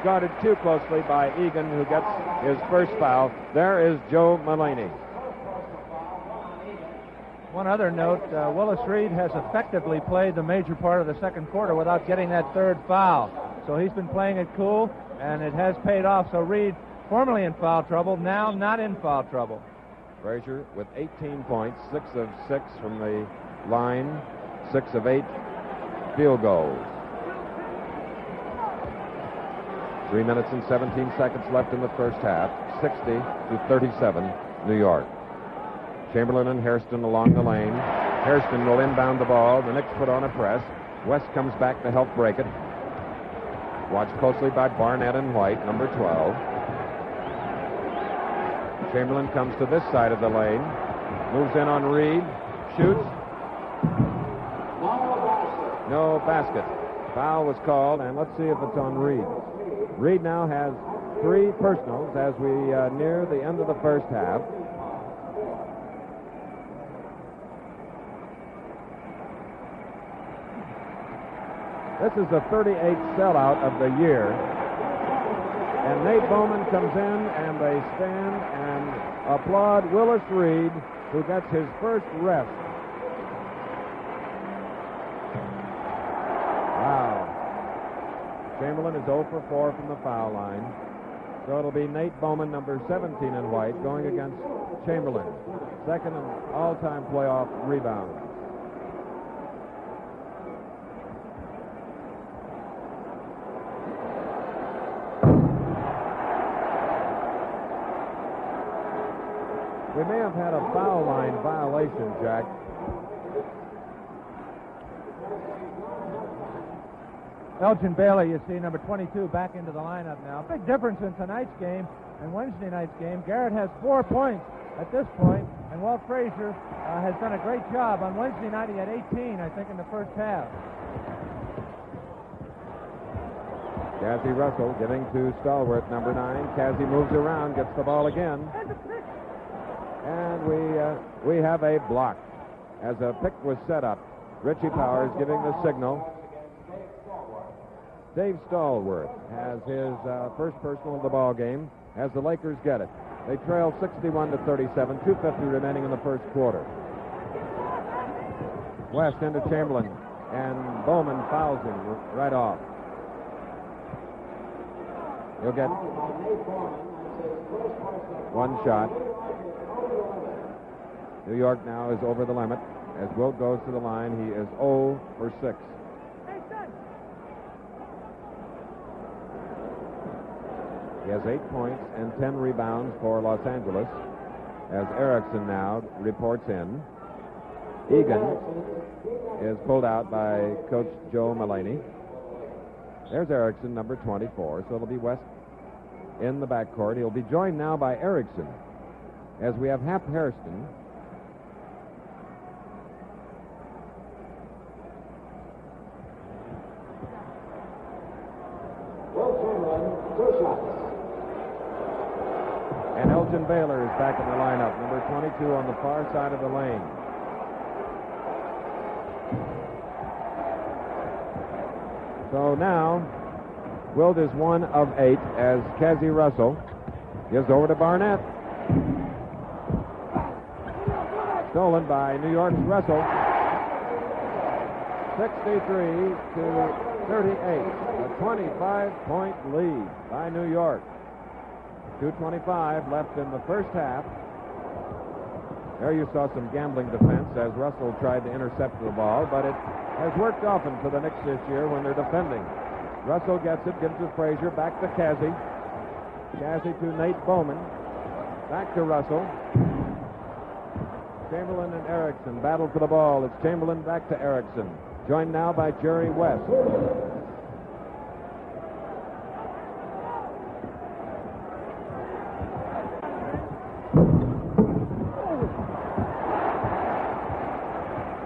guarded too closely by Egan, who gets his first foul. There is Joe Mulaney. One other note, Willis Reed has effectively played the major part of the second quarter without getting that third foul. So he's been playing it cool, and it has paid off. So Reed, formerly in foul trouble, now not in foul trouble. Frazier with 18 points, 6 of 6 from the line, 6 of 8 field goals. 3 minutes and 17 seconds left in the first half, 60-37, New York. Chamberlain and Hairston along the lane. Hairston will inbound the ball. The Knicks put on a press. West comes back to help break it. Watched closely by Barnett and White, number 12. Chamberlain comes to this side of the lane. Moves in on Reed. Shoots. No basket. Foul was called, and let's see if it's on Reed. Reed now has 3 personals as we near the end of the first half. This is the 38th sellout of the year. And Nate Bowman comes in, and they stand and applaud Willis Reed, who gets his first rest. Wow. Chamberlain is 0 for 4 from the foul line. So it'll be Nate Bowman, number 17 in white, going against Chamberlain. Second in all-time playoff rebound. We may have had a foul line violation, Jack. Elgin Bailey, you see, number 22, back into the lineup now. Big difference in tonight's game and Wednesday night's game. Garrett has 4 points at this point, and Walt Frazier has done a great job. On Wednesday night, he had 18, I think, in the first half. Cassie Russell giving to Stallworth, number 9. Cassie moves around, gets the ball again. And we have a block as a pick was set up. Richie Powers giving the signal. Dave Stallworth has his first personal of the ball game as the Lakers get it. They trail 61-37, 2:50 remaining in the first quarter. West into Chamberlain, and Bowman fouls him right off. He'll get one shot. New York now is over the limit as Wilt goes to the line. He is 0 for 6. He has 8 points and 10 rebounds for Los Angeles as Erickson now reports in. Egan is pulled out by Coach Joe Mullaney. There's Erickson, number 24, so it'll be West in the backcourt. He'll be joined now by Erickson as we have Hap Hairston. And Elgin Baylor is back in the lineup, number 22 on the far side of the lane. So now, Wilt is 1 of 8 as Cassie Russell gives over to Barnett. Stolen by New York's Russell. 63-38, a 25-point lead by New York. 2:25 left in the first half. There you saw some gambling defense as Russell tried to intercept the ball, but it has worked often for the Knicks this year when they're defending. Russell gets it, gives to Frazier, back to Cassie. Cassie to Nate Bowman. Back to Russell. Chamberlain and Erickson battle for the ball. It's Chamberlain back to Erickson. Joined now by Jerry West.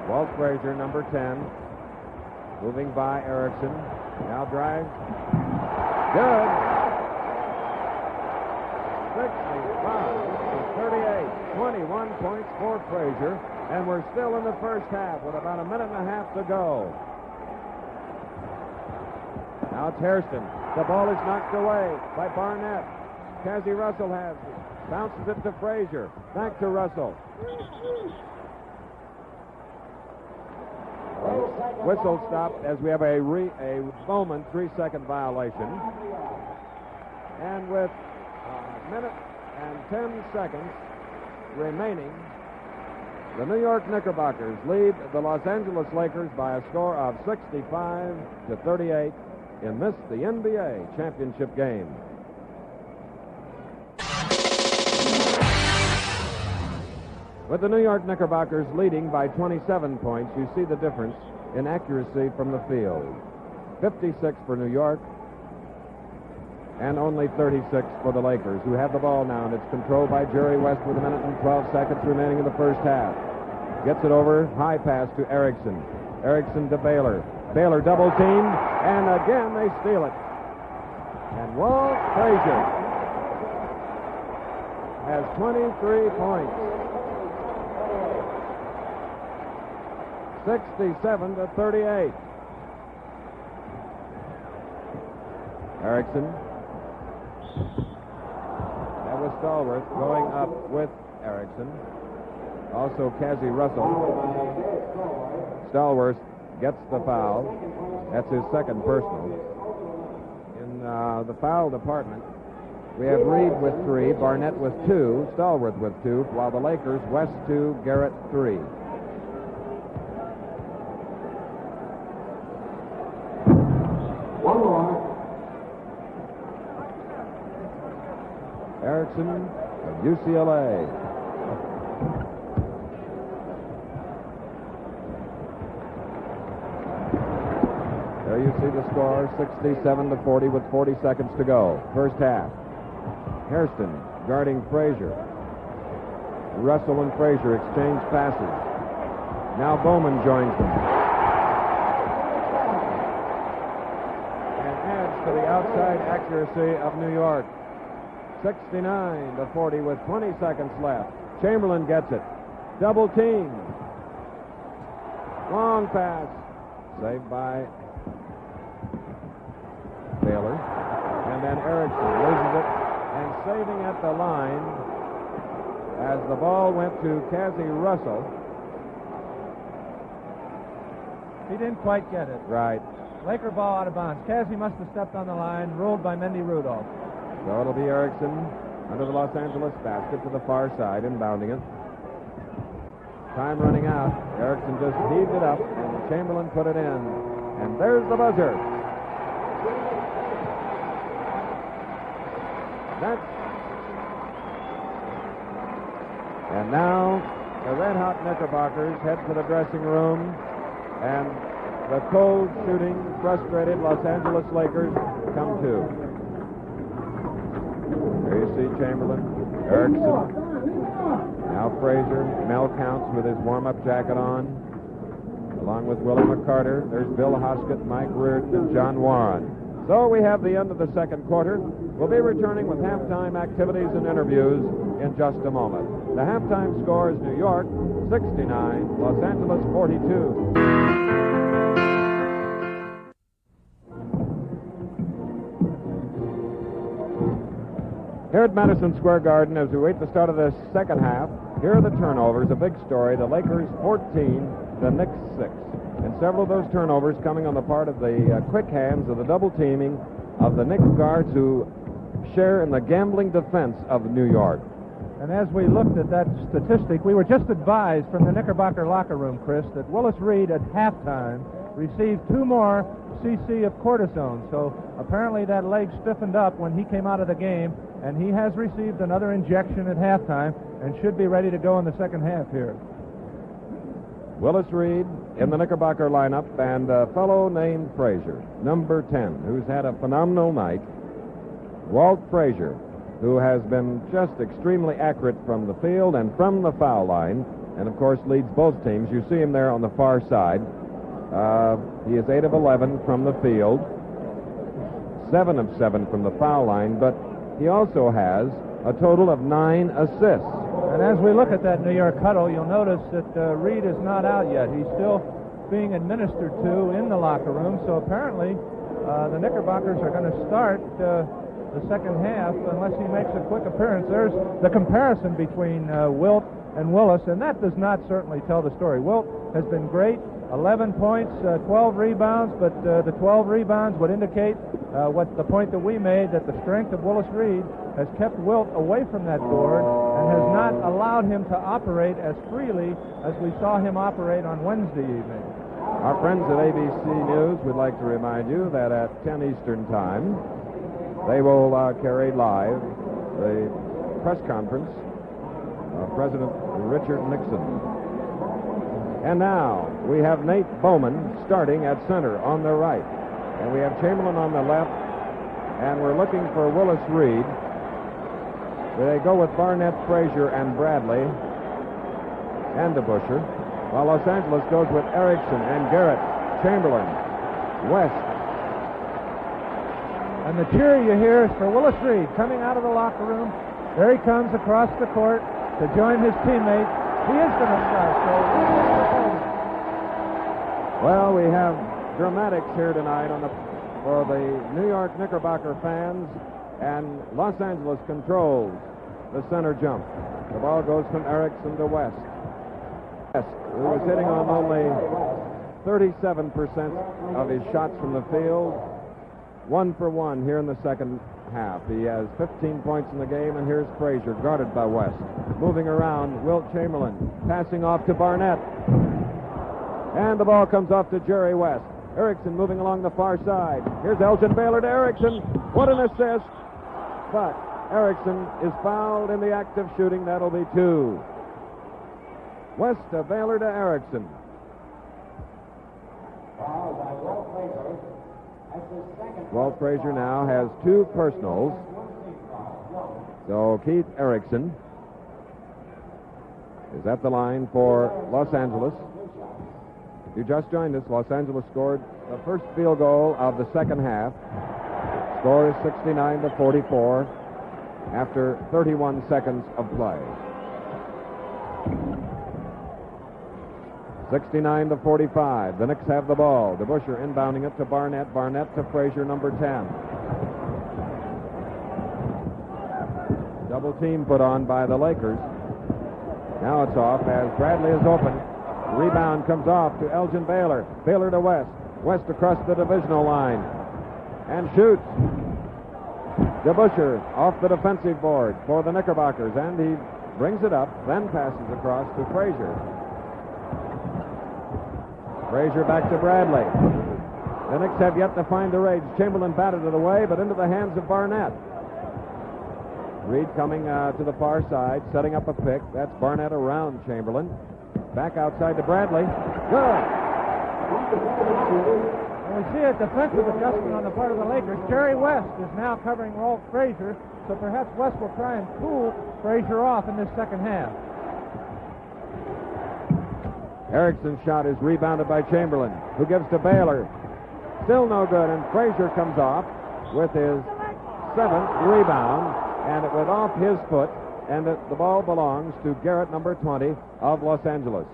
Walt Frazier, number 10, moving by Erickson. Now drives. Good. 65-38. 21 points for Frazier. And we're still in the first half with about a minute and a half to go. Now it's Hairston. The ball is knocked away by Barnett. Cassie Russell has it. Bounces it to Frazier. Back to Russell. Whistle stopped as we have a Bowman 3-second violation. And with a minute and 10 seconds remaining, the New York Knickerbockers lead the Los Angeles Lakers by a score of 65-38 in the NBA championship game. With the New York Knickerbockers leading by 27 points, you see the difference in accuracy from the field. 56 for New York and only 36 for the Lakers, who have the ball now, and it's controlled by Jerry West with a minute and 12 seconds remaining in the first half. Gets it over, high pass to Erickson. Erickson to Baylor. Baylor double teamed, and again they steal it. And Walt Frazier has 23 points. 67-38. Erickson. That was Stallworth going up with Erickson. Also Cassie Russell. Stallworth gets the foul. That's his second personal. In the foul department, we have Reed with 3, Barnett with 2, Stallworth with 2, while the Lakers, West 2, Garrett 3. One more. Erickson of UCLA. There you see the score, 67-40 with 40 seconds to go. First half. Hairston guarding Frazier. Russell and Frazier exchange passes. Now Bowman joins them. And adds to the outside accuracy of New York. 69-40 with 20 seconds left. Chamberlain gets it. Double team. Long pass. Saved by Taylor. And then Erickson loses it and saving at the line as the ball went to Cassie Russell. He didn't quite get it. Right. Laker ball out of bounds. Cassie must have stepped on the line, ruled by Mendy Rudolph. So it'll be Erickson under the Los Angeles basket to the far side, inbounding it. Time running out. Erickson just heaved it up, and Chamberlain put it in. And there's the buzzer. And now the red-hot Knickerbockers head to the dressing room, and the cold shooting, frustrated Los Angeles Lakers come to. There you see Chamberlain, Erickson, now Frazier, Mel Counts with his warm-up jacket on, along with Willie McCarter. There's Bill Hoskett, Mike Reardon, and John Warren. So we have the end of the second quarter. We'll be returning with halftime activities and interviews in just a moment. The halftime score is New York 69, Los Angeles 42. Here at Madison Square Garden, as we wait the start of the second half, here are the turnovers, a big story. The Lakers 14, the Knicks 6. And several of those turnovers coming on the part of the quick hands of the double teaming of the Knicks guards who share in the gambling defense of New York. And as we looked at that statistic, we were just advised from the Knickerbocker locker room, Chris, that Willis Reed at halftime received 2 more cc of cortisone. So apparently that leg stiffened up when he came out of the game, and he has received another injection at halftime and should be ready to go in the second half here. Willis Reed in the Knickerbocker lineup, and a fellow named Frazier, number 10, who's had a phenomenal night. Walt Frazier, who has been just extremely accurate from the field and from the foul line, and of course leads both teams. You see him there on the far side. He is 8 of 11 from the field, 7 of 7 from the foul line, but he also has a total of 9 assists. And as we look at that New York huddle, you'll notice that Reed is not out yet. He's still being administered to in the locker room, so apparently the Knickerbockers are going to start the second half unless he makes a quick appearance. There's the comparison between Wilt and Willis, and that does not certainly tell the story. Wilt has been great, 11 points, 12 rebounds, but the 12 rebounds would indicate what the point that we made, that the strength of Willis Reed has kept Wilt away from that board and has not allowed him to operate as freely as we saw him operate on Wednesday evening. Our friends at ABC News would like to remind you that at 10 Eastern Time, they will carry live the press conference of President Richard Nixon. And now we have Nate Bowman starting at center on the right. And we have Chamberlain on the left, and we're looking for Willis Reed. They go with Barnett, Frazier, and Bradley, and DeBuscher, while Los Angeles goes with Erickson and Garrett, Chamberlain, West. And the cheer you hear is for Willis Reed coming out of the locker room. There he comes across the court to join his teammate. He is going to start. So, well, we have dramatics here tonight on the for the New York Knickerbocker fans, and Los Angeles controls the center jump. The ball goes from Erickson to West. West, who was hitting on only 37% of his shots from the field, 1 for 1 here in the second half. He has 15 points in the game, and here's Frazier, guarded by West. Moving around, Wilt Chamberlain, passing off to Barnett. And the ball comes off to Jerry West. Erickson moving along the far side. Here's Elgin Baylor to Erickson. What an assist! But Erickson is fouled in the act of shooting. That'll be 2. West to Baylor to Erickson. Walt Frazier now has 2 personals. So Keith Erickson is at the line for Los Angeles. If you just joined us, Los Angeles scored the first field goal of the second half. Score is 69-44 after 31 seconds of play. 69-45. The Knicks have the ball. DeBusschere inbounding it to Barnett. Barnett to Frazier, number 10. Double team put on by the Lakers. Now it's off as Bradley is open. Rebound comes off to Elgin Baylor. Baylor to West. West across the divisional line. And shoots. DeBusschere off the defensive board for the Knickerbockers. And he brings it up, then passes across to Frazier. Frazier back to Bradley. The Knicks have yet to find the rage. Chamberlain batted it away, but into the hands of Barnett. Reed coming to the far side, setting up a pick. That's Barnett around Chamberlain. Back outside to Bradley. Good. And we see a defensive adjustment on the part of the Lakers. Jerry West is now covering Walt Frazier, so perhaps West will try and cool Frazier off in this second half. Erickson's shot is rebounded by Chamberlain, who gives to Baylor. Still no good, and Frazier comes off with his 7th rebound, and it went off his foot, and the ball belongs to Garrett, number 20 of Los Angeles.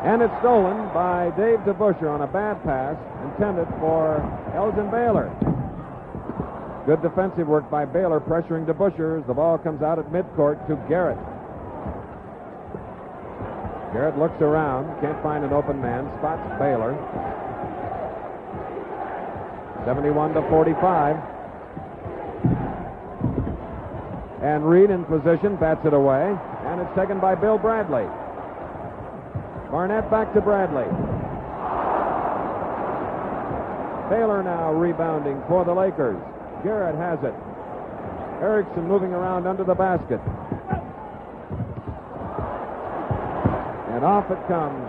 And it's stolen by Dave DeBusschere on a bad pass intended for Elgin Baylor. Good defensive work by Baylor, pressuring DeBusschere as the ball comes out at midcourt to Garrett. Garrett looks around, can't find an open man, spots Baylor. 71-45. And Reed in position, bats it away, and it's taken by Bill Bradley. Barnett back to Bradley. Baylor now rebounding for the Lakers. Garrett has it. Erickson moving around under the basket. And off it comes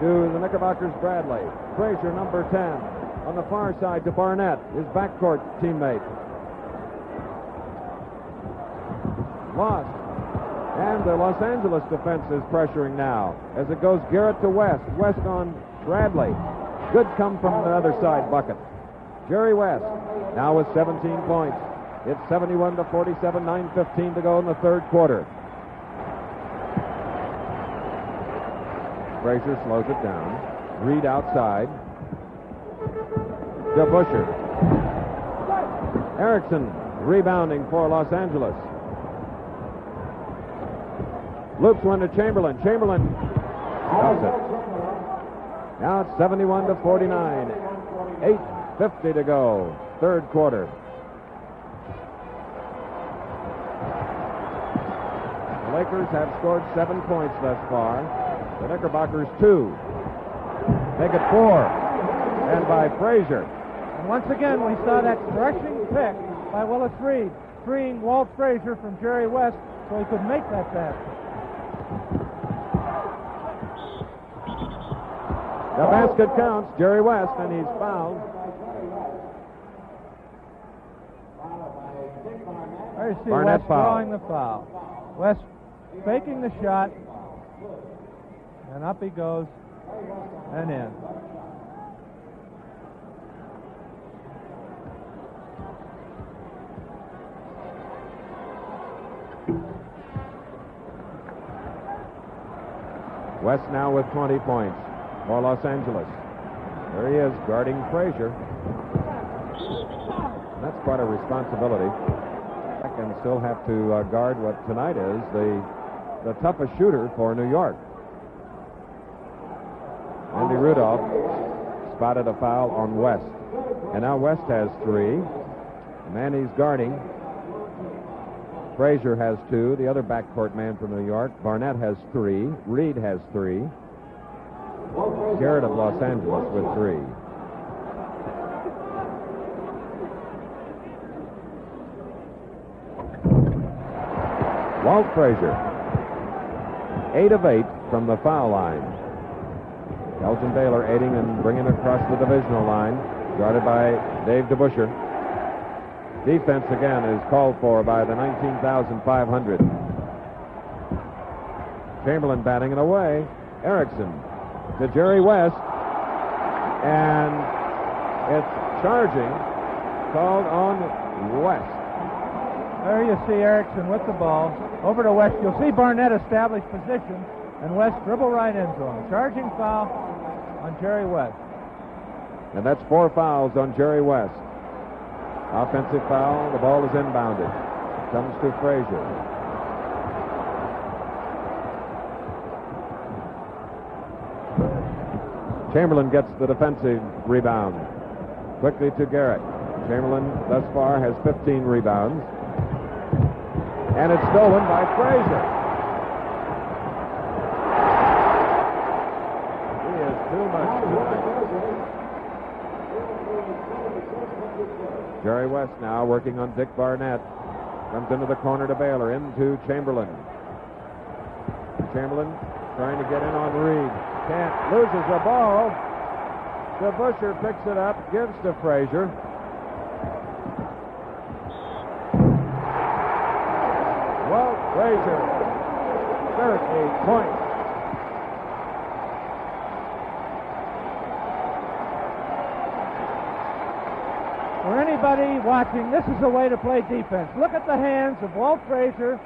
to the Knickerbockers' Bradley. Frazier, number 10, on the far side to Barnett, his backcourt teammate. Lost. And the Los Angeles defense is pressuring now as it goes Garrett to West. West on Bradley. Good come from the other side bucket. Jerry West now with 17 points. It's 71-47, 9:15 to go in the third quarter. Frazier slows it down. Reed outside. DeBusschere. Erickson rebounding for Los Angeles. Loops one to Chamberlain. Chamberlain stops it. Now it's 71-49. 8:50 to go. Third quarter. The Lakers have scored 7 points thus far. The Knickerbockers 2. Make it 4. And by Frazier. And once again, we saw that threshing pick by Willis Reed, freeing Walt Frazier from Jerry West so he could make that basket. The basket counts. Jerry West, and he's fouled. There you see Barnett West foul. drawing the foul. West faking the shot, and up he goes, and in. West now with 20 points for Los Angeles. There he is, guarding Frazier. That's quite a responsibility. And still have to guard what tonight is the toughest shooter for New York. Andy Rudolph spotted a foul on West. And now West has 3. The man he's guarding, Frazier, has 2. The other backcourt man from New York, Barnett, has 3. Reed has 3. Garrett of Los Angeles with 3. Walt Frazier, 8 of 8 from the foul line. Elgin Baylor aiding and bringing across the divisional line, guarded by Dave DeBuscher. Defense again is called for by the 19,500. Chamberlain batting it away. Erickson to Jerry West, and it's charging, called on West. There you see Erickson with the ball. Over to West. You'll see Barnett establish position, and West dribble right into him. Charging foul on Jerry West. And that's 4 fouls on Jerry West. Offensive foul. The ball is inbounded. Comes to Frazier. Chamberlain gets the defensive rebound. Quickly to Garrett. Chamberlain thus far has 15 rebounds. And it's stolen by Frazier. He is too much tonight. Jerry West now working on Dick Barnett. Comes into the corner to Baylor. Into Chamberlain. Chamberlain trying to get in on Reed. Can't. Loses the ball. DeBuscher picks it up. Gives to Frazier. Walt Frazier, 30 points. For anybody watching, this is a way to play defense. Look at the hands of Walt Frazier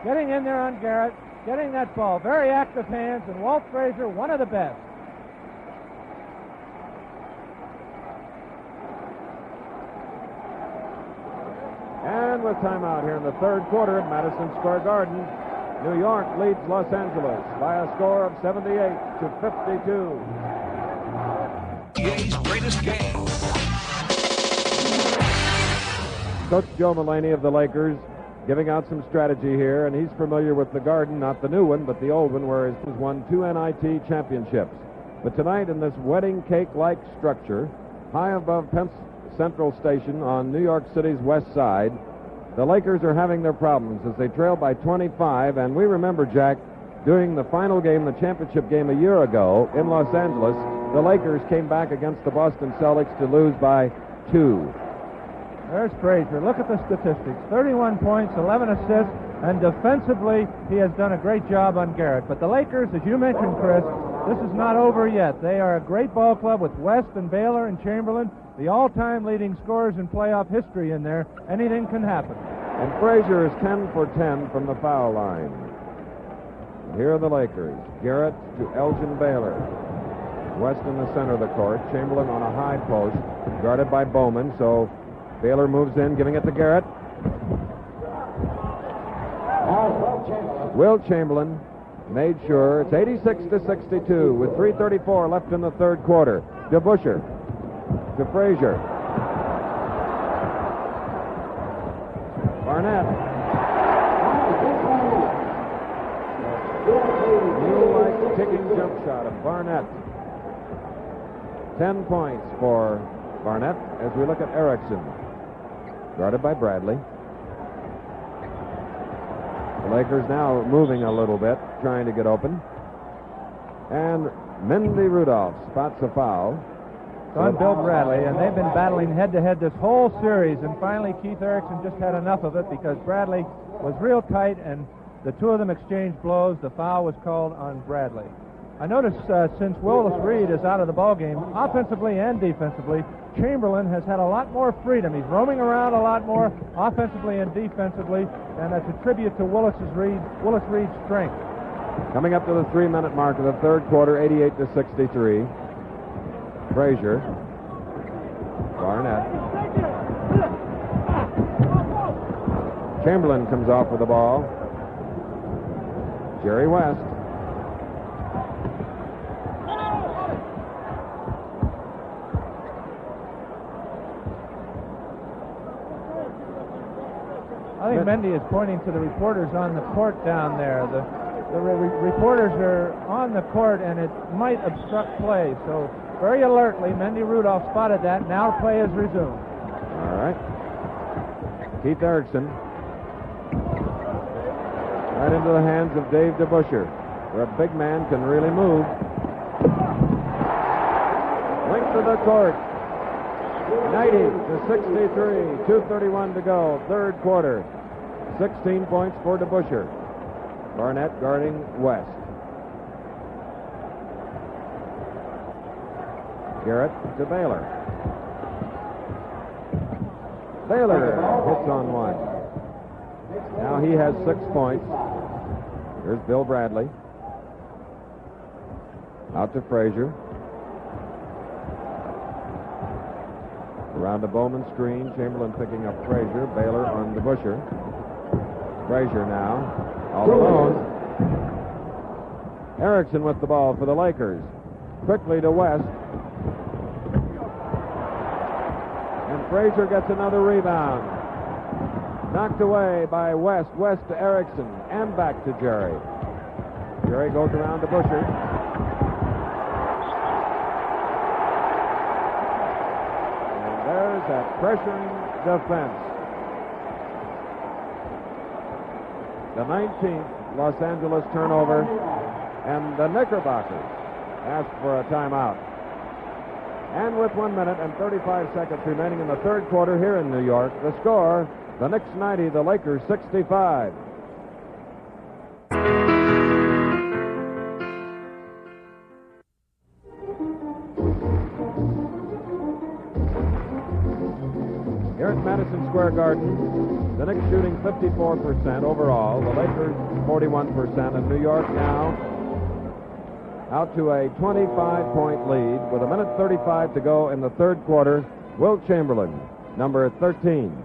getting in there on Garrett, getting that ball. Very active hands, and Walt Frazier, one of the best. And with timeout here in the third quarter at Madison Square Garden, New York leads Los Angeles by a score of 78 to 52. NBA's greatest game. Coach Joe Mulaney of the Lakers giving out some strategy here, and he's familiar with the Garden, not the new one, but the old one, where he's won 2 NIT championships. But tonight in this wedding cake-like structure, high above Penn Central Station on New York City's west side, the Lakers are having their problems as they trail by 25, and we remember, Jack, during the final game, the championship game a year ago in Los Angeles, the Lakers came back against the Boston Celtics to lose by 2. There's Frazier. Look at the statistics. 31 points, 11 assists, and defensively, he has done a great job on Garrett. But the Lakers, as you mentioned, Chris, this is not over yet. They are a great ball club with West and Baylor and Chamberlain, the all-time leading scorers in playoff history in there. Anything can happen. And Frazier is 10 for 10 from the foul line. And here are the Lakers. Garrett to Elgin Baylor. West in the center of the court. Chamberlain on a high post, guarded by Bowman, so Baylor moves in, giving it to Garrett. Will Chamberlain made sure. It's 86 to 62 with 3:34 left in the third quarter. DeBuscher to Frazier. Barnett. New-like ticking jump shot of Barnett. 10 points for Barnett as we look at Erickson. Guarded by Bradley. The Lakers now moving a little bit, trying to get open. And Mendy Rudolph spots a foul. On Bill Bradley, and they've been battling head-to-head this whole series, and finally Keith Erickson just had enough of it because Bradley was real tight, and the two of them exchanged blows. The foul was called on Bradley. I notice since Willis Reed is out of the ballgame, offensively and defensively, Chamberlain has had a lot more freedom. He's roaming around a lot more offensively and defensively, and that's a tribute to Willis Reed's strength. Coming up to the 3-minute mark of the third quarter, 88-63. Frazier. Barnett. Chamberlain comes off with the ball. Jerry West. I think Mendy is pointing to the reporters on the court down there. The reporters are on the court, and it might obstruct play. So very alertly, Mendy Rudolph spotted that. Now play is resumed. All right. Keith Erickson. Right into the hands of Dave DeBuscher, where a big man can really move. Length of the court. 90-63. 2:31 to go. Third quarter. 16 points for DeBuscher. Barnett guarding West. Garrett to Baylor. Baylor hits on one. Now he has 6 points. Here's Bill Bradley. Out to Frazier. Around the Bowman screen. Chamberlain picking up Frazier. Baylor on DeBuscher. Frazier now. All alone. Erickson with the ball for the Lakers. Quickly to West. And Frazier gets another rebound. Knocked away by West. West to Erickson. And back to Jerry. Jerry goes around to Busher. And there's that pressuring defense. The 19th Los Angeles turnover. And the Knickerbockers ask for a timeout. And with 1 minute and 35 seconds remaining in the third quarter here in New York, the score, the Knicks 90, the Lakers 65. Here at Madison Square Garden, the Knicks shooting 54% overall, the Lakers 41%, and New York now out to a 25-point lead with 1:35 to go in the third quarter. Wilt Chamberlain, number 13.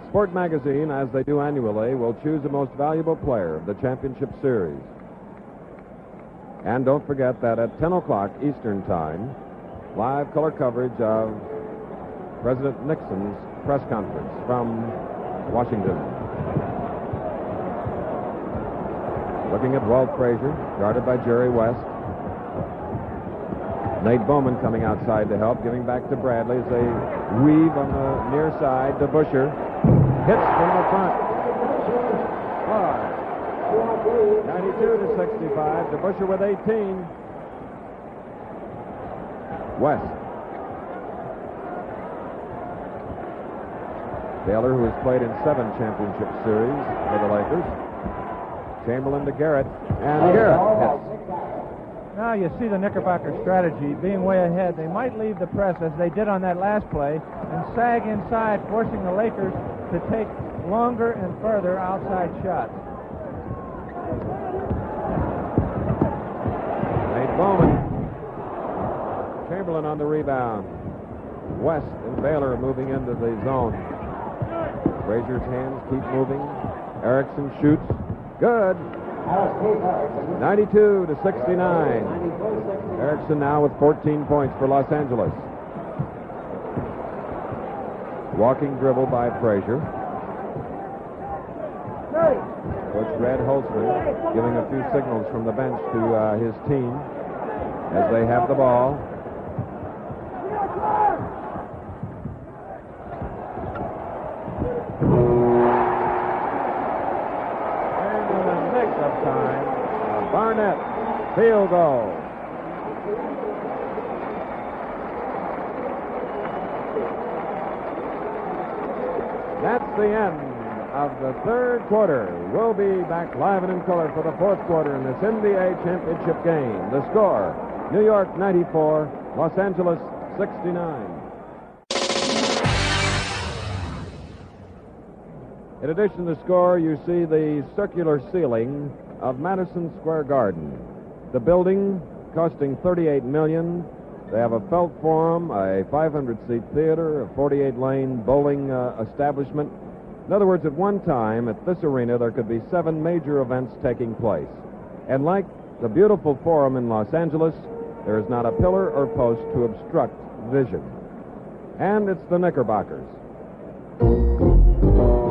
Sport Magazine, as they do annually, will choose the most valuable player of the championship series. And don't forget that at 10 o'clock Eastern Time, live color coverage of President Nixon's press conference from Washington. Looking at Walt Frazier, guarded by Jerry West. Nate Bowman coming outside to help, giving back to Bradley as they weave on the near side to Busher. Hits from the front. 92-65. To Busher with 18. West. Taylor, who has played in 7 championship series for the Lakers. Chamberlain to Garrett, and Garrett hits. Now you see the Knickerbocker strategy being way ahead. They might leave the press as they did on that last play and sag inside, forcing the Lakers to take longer and further outside shots. Nate Bowman. Chamberlain on the rebound. West and Baylor moving into the zone. Frazier's hands keep moving. Erickson shoots. Good. 92-69. Erickson now with 14 points for Los Angeles. Walking dribble by Frazier. Coach Red Holtzman giving a few signals from the bench to his team as they have the ball. Barnett, field goal. That's the end of the third quarter. We'll be back live and in color for the fourth quarter in this NBA championship game. The score, New York 94, Los Angeles 69. In addition to the score, you see the circular ceiling of Madison Square Garden. The building costing $38 million. They have a felt forum, a 500-seat theater, a 48-lane bowling establishment. In other words, at one time, at this arena, there could be 7 major events taking place. And like the beautiful Forum in Los Angeles, there is not a pillar or post to obstruct vision. And it's the Knickerbockers,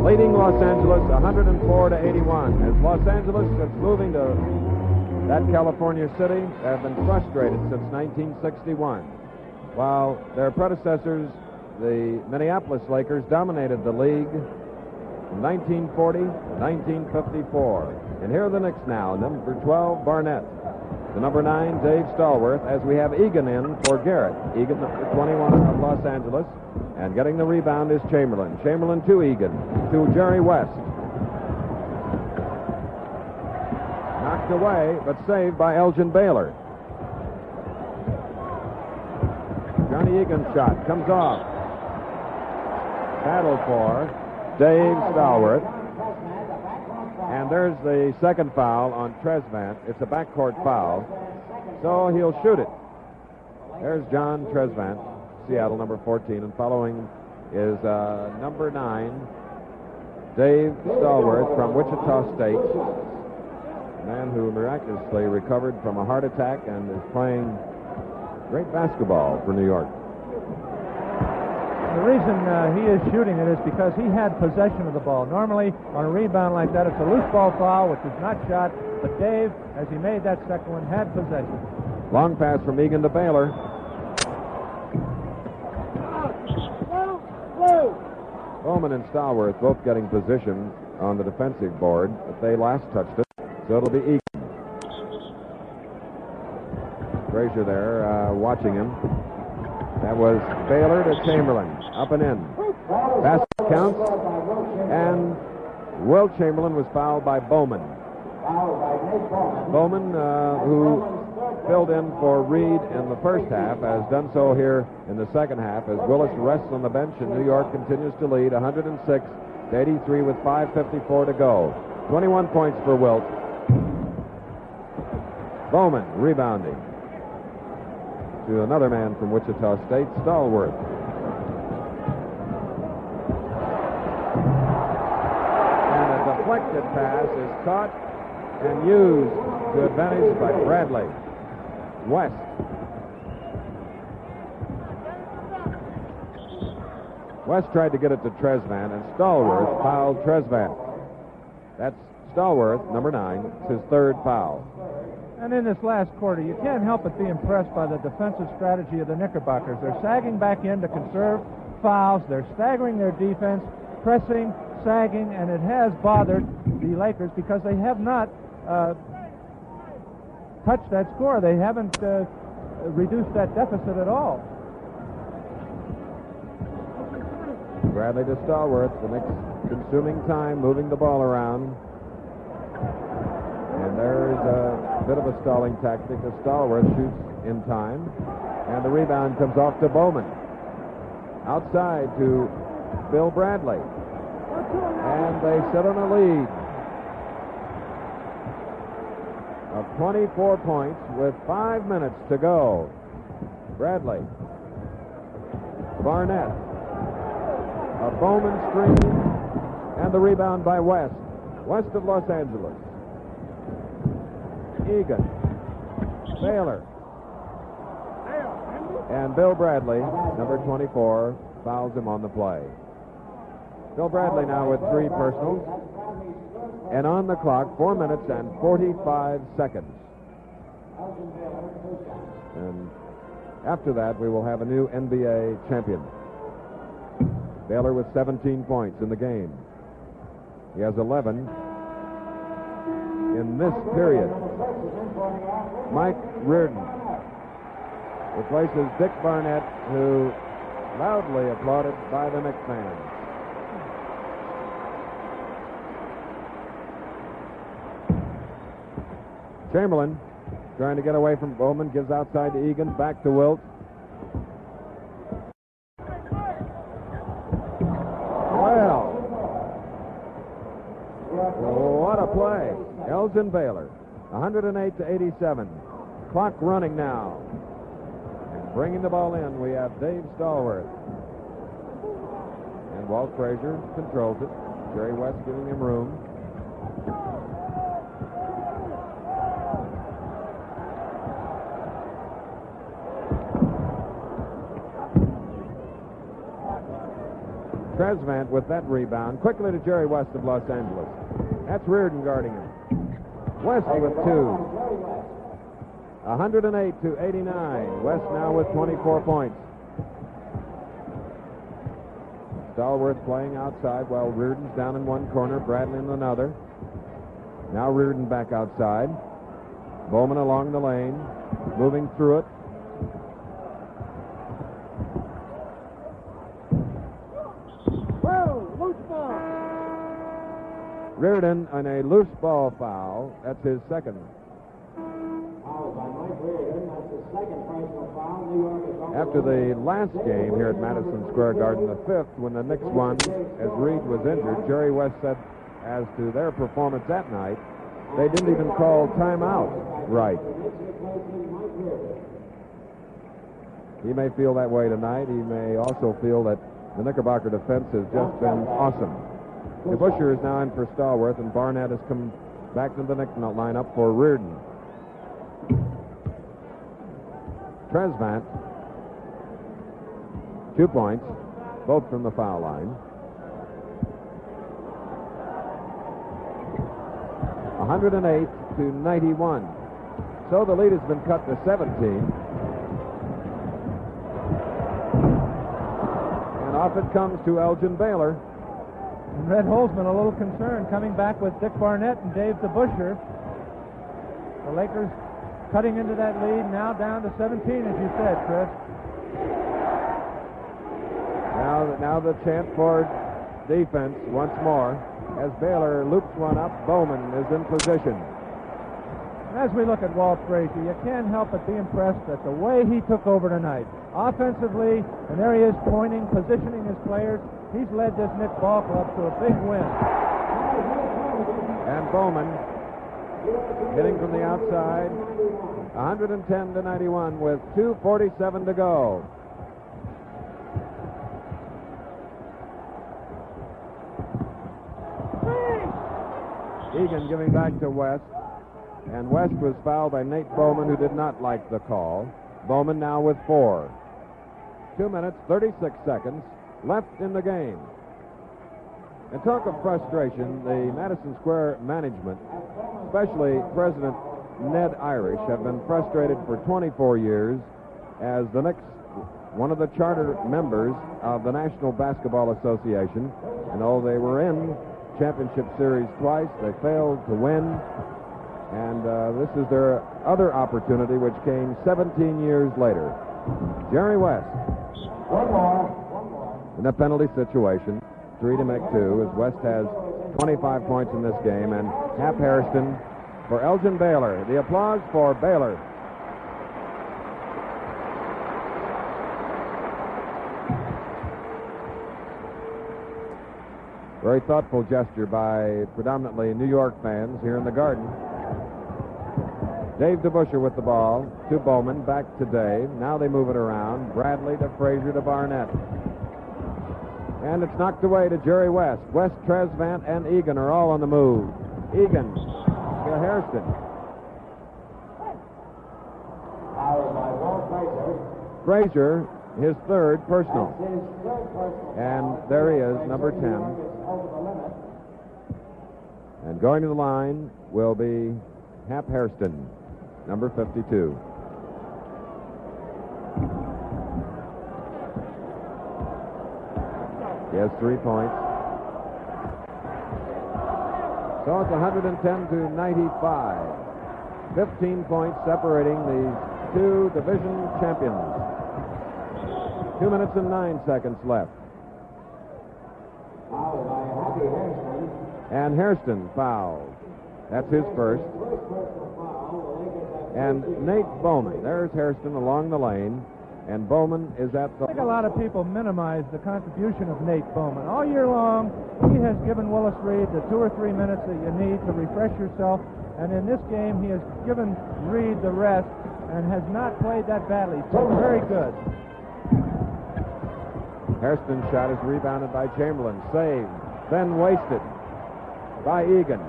leading Los Angeles 104-81. As Los Angeles is moving to that California city, they have been frustrated since 1961. While their predecessors, the Minneapolis Lakers, dominated the league from 1940 to 1954. And here are the Knicks now. Number 12, Barnett. The number 9, Dave Stallworth, as we have Egan in for Garrett. Egan, number 21 of Los Angeles. And getting the rebound is Chamberlain. Chamberlain to Egan, to Jerry West. Knocked away, but saved by Elgin Baylor. Johnny Egan's shot comes off. Battle for Dave Stallworth. And there's the second foul on Tresvant. It's a backcourt foul, so he'll shoot it. There's John Tresvant, Seattle, number 14, and following is number 9, Dave Stallworth from Wichita State, a man who miraculously recovered from a heart attack and is playing great basketball for New York. The reason he is shooting it is because he had possession of the ball. Normally, on a rebound like that, it's a loose ball foul, which is not shot. But Dave, as he made that second one, had possession. Long pass from Egan to Baylor. Bowman and Stallworth both getting position on the defensive board, but they last touched it, so it'll be Egan. Frazier there watching him. That was Baylor to Chamberlain, up and in. Basket counts, and Will Chamberlain was fouled by Bowman. Bowman, who filled in for Reed in the first half, has done so here in the second half as Willis rests on the bench and New York continues to lead 106-83 with 5:54 to go. 21 points for Wilt. Bowman rebounding to another man from Wichita State, Stallworth. And a deflected pass is caught and used to advantage by Bradley. West. West tried to get it to Tresvant, and Stallworth fouled Tresvant. That's Stallworth, number 9. It's his third foul. And in this last quarter, you can't help but be impressed by the defensive strategy of the Knickerbockers. They're sagging back in to conserve fouls. They're staggering their defense, pressing, sagging, and it has bothered the Lakers because they have not touched that score. They haven't reduced that deficit at all. Bradley to Stallworth. The Knicks consuming time, moving the ball around. And there's a bit of a stalling tactic as Stallworth shoots in time. And the rebound comes off to Bowman. Outside to Bill Bradley. And they sit on a lead of 24 points with 5 minutes to go. Bradley. Barnett. A Bowman screen. And the rebound by West. West of Los Angeles. Egan. Baylor. And Bill Bradley, number 24, fouls him on the play. Bill Bradley now with 3 personals. And on the clock, 4 minutes and 45 seconds. And after that, we will have a new NBA champion. Baylor with 17 points in the game. He has 11 in this period. Mike Reardon replaces Dick Barnett, who loudly applauded by the Knicks fans. Chamberlain trying to get away from Bowman, gives outside to Egan, back to Wilt. Well, what a play. Elgin Baylor, 108 to 87. Clock running now. And bringing the ball in, we have Dave Stallworth. And Walt Frazier controls it. Jerry West giving him room. Tresvant with that rebound. Quickly to Jerry West of Los Angeles. That's Reardon guarding him. West with two. 108 to 89. West now with 24 points. Stallworth playing outside while Reardon's down in one corner, Bradley in another. Now Reardon back outside. Bowman along the lane, moving through it. Reardon on a loose ball foul. That's his second. After the last game here at Madison Square Garden, the fifth, when the Knicks won as Reed was injured, Jerry West said as to their performance that night, they didn't even call timeout right. He may feel that way tonight. He may also feel that the Knickerbocker defense has just been awesome. DeBusschere is now in for Stallworth, and Barnett has come back to the Knicks lineup for Reardon. Tresvant, 2 points, both from the foul line. 108 to 91. So the lead has been cut to 17. And off it comes to Elgin Baylor. And Red Holzman a little concerned, coming back with Dick Barnett and Dave DeBusschere. The Lakers cutting into that lead, now down to 17, as you said, Chris. Now the chant for defense once more. As Baylor loops one up, Bowman is in position. As we look at Walt Frazier, you can't help but be impressed at the way he took over tonight. Offensively, and there he is pointing, positioning his players. He's led this Knicks ball club to a big win. And Bowman hitting from the outside, 110 to 91 with 2:47 to go. Egan giving back to West, and West was fouled by Nate Bowman, who did not like the call. Bowman now with 4. 2 minutes, 36 seconds left in the game. And talk of frustration, the Madison Square management, especially President Ned Irish, have been frustrated for 24 years as the Knicks, one of the charter members of the National Basketball Association, and though they were in championship series twice, they failed to win, and this is their other opportunity, which came 17 years later. Jerry West in a penalty situation, 3 to make 2, as West has 25 points in this game, and Hap Hairston for Elgin Baylor. The applause for Baylor. Very thoughtful gesture by predominantly New York fans here in the Garden. Dave DeBusschere with the ball to Bowman, back to Dave. Now they move it around. Bradley to Frazier to Barnett. And it's knocked away to Jerry West. West, Tresvant, and Egan are all on the move. Egan to Hairston. Frazier, his third personal. And there he is, number 10. And going to the line will be Hap Hairston, number 52. He has 3 points. So it's 110 to 95. 15 points separating these two division champions. 2 minutes and 9 seconds left. And Hairston fouled. That's his first. And Nate Bowman. There's Hairston along the lane. and Bowman is at the... I think a lot of people minimize the contribution of Nate Bowman. All year long, he has given Willis Reed the 2 or 3 minutes that you need to refresh yourself, and in this game, he has given Reed the rest and has not played that badly. He's played very good. Hairston's shot is rebounded by Chamberlain. Saved, then wasted by Egan.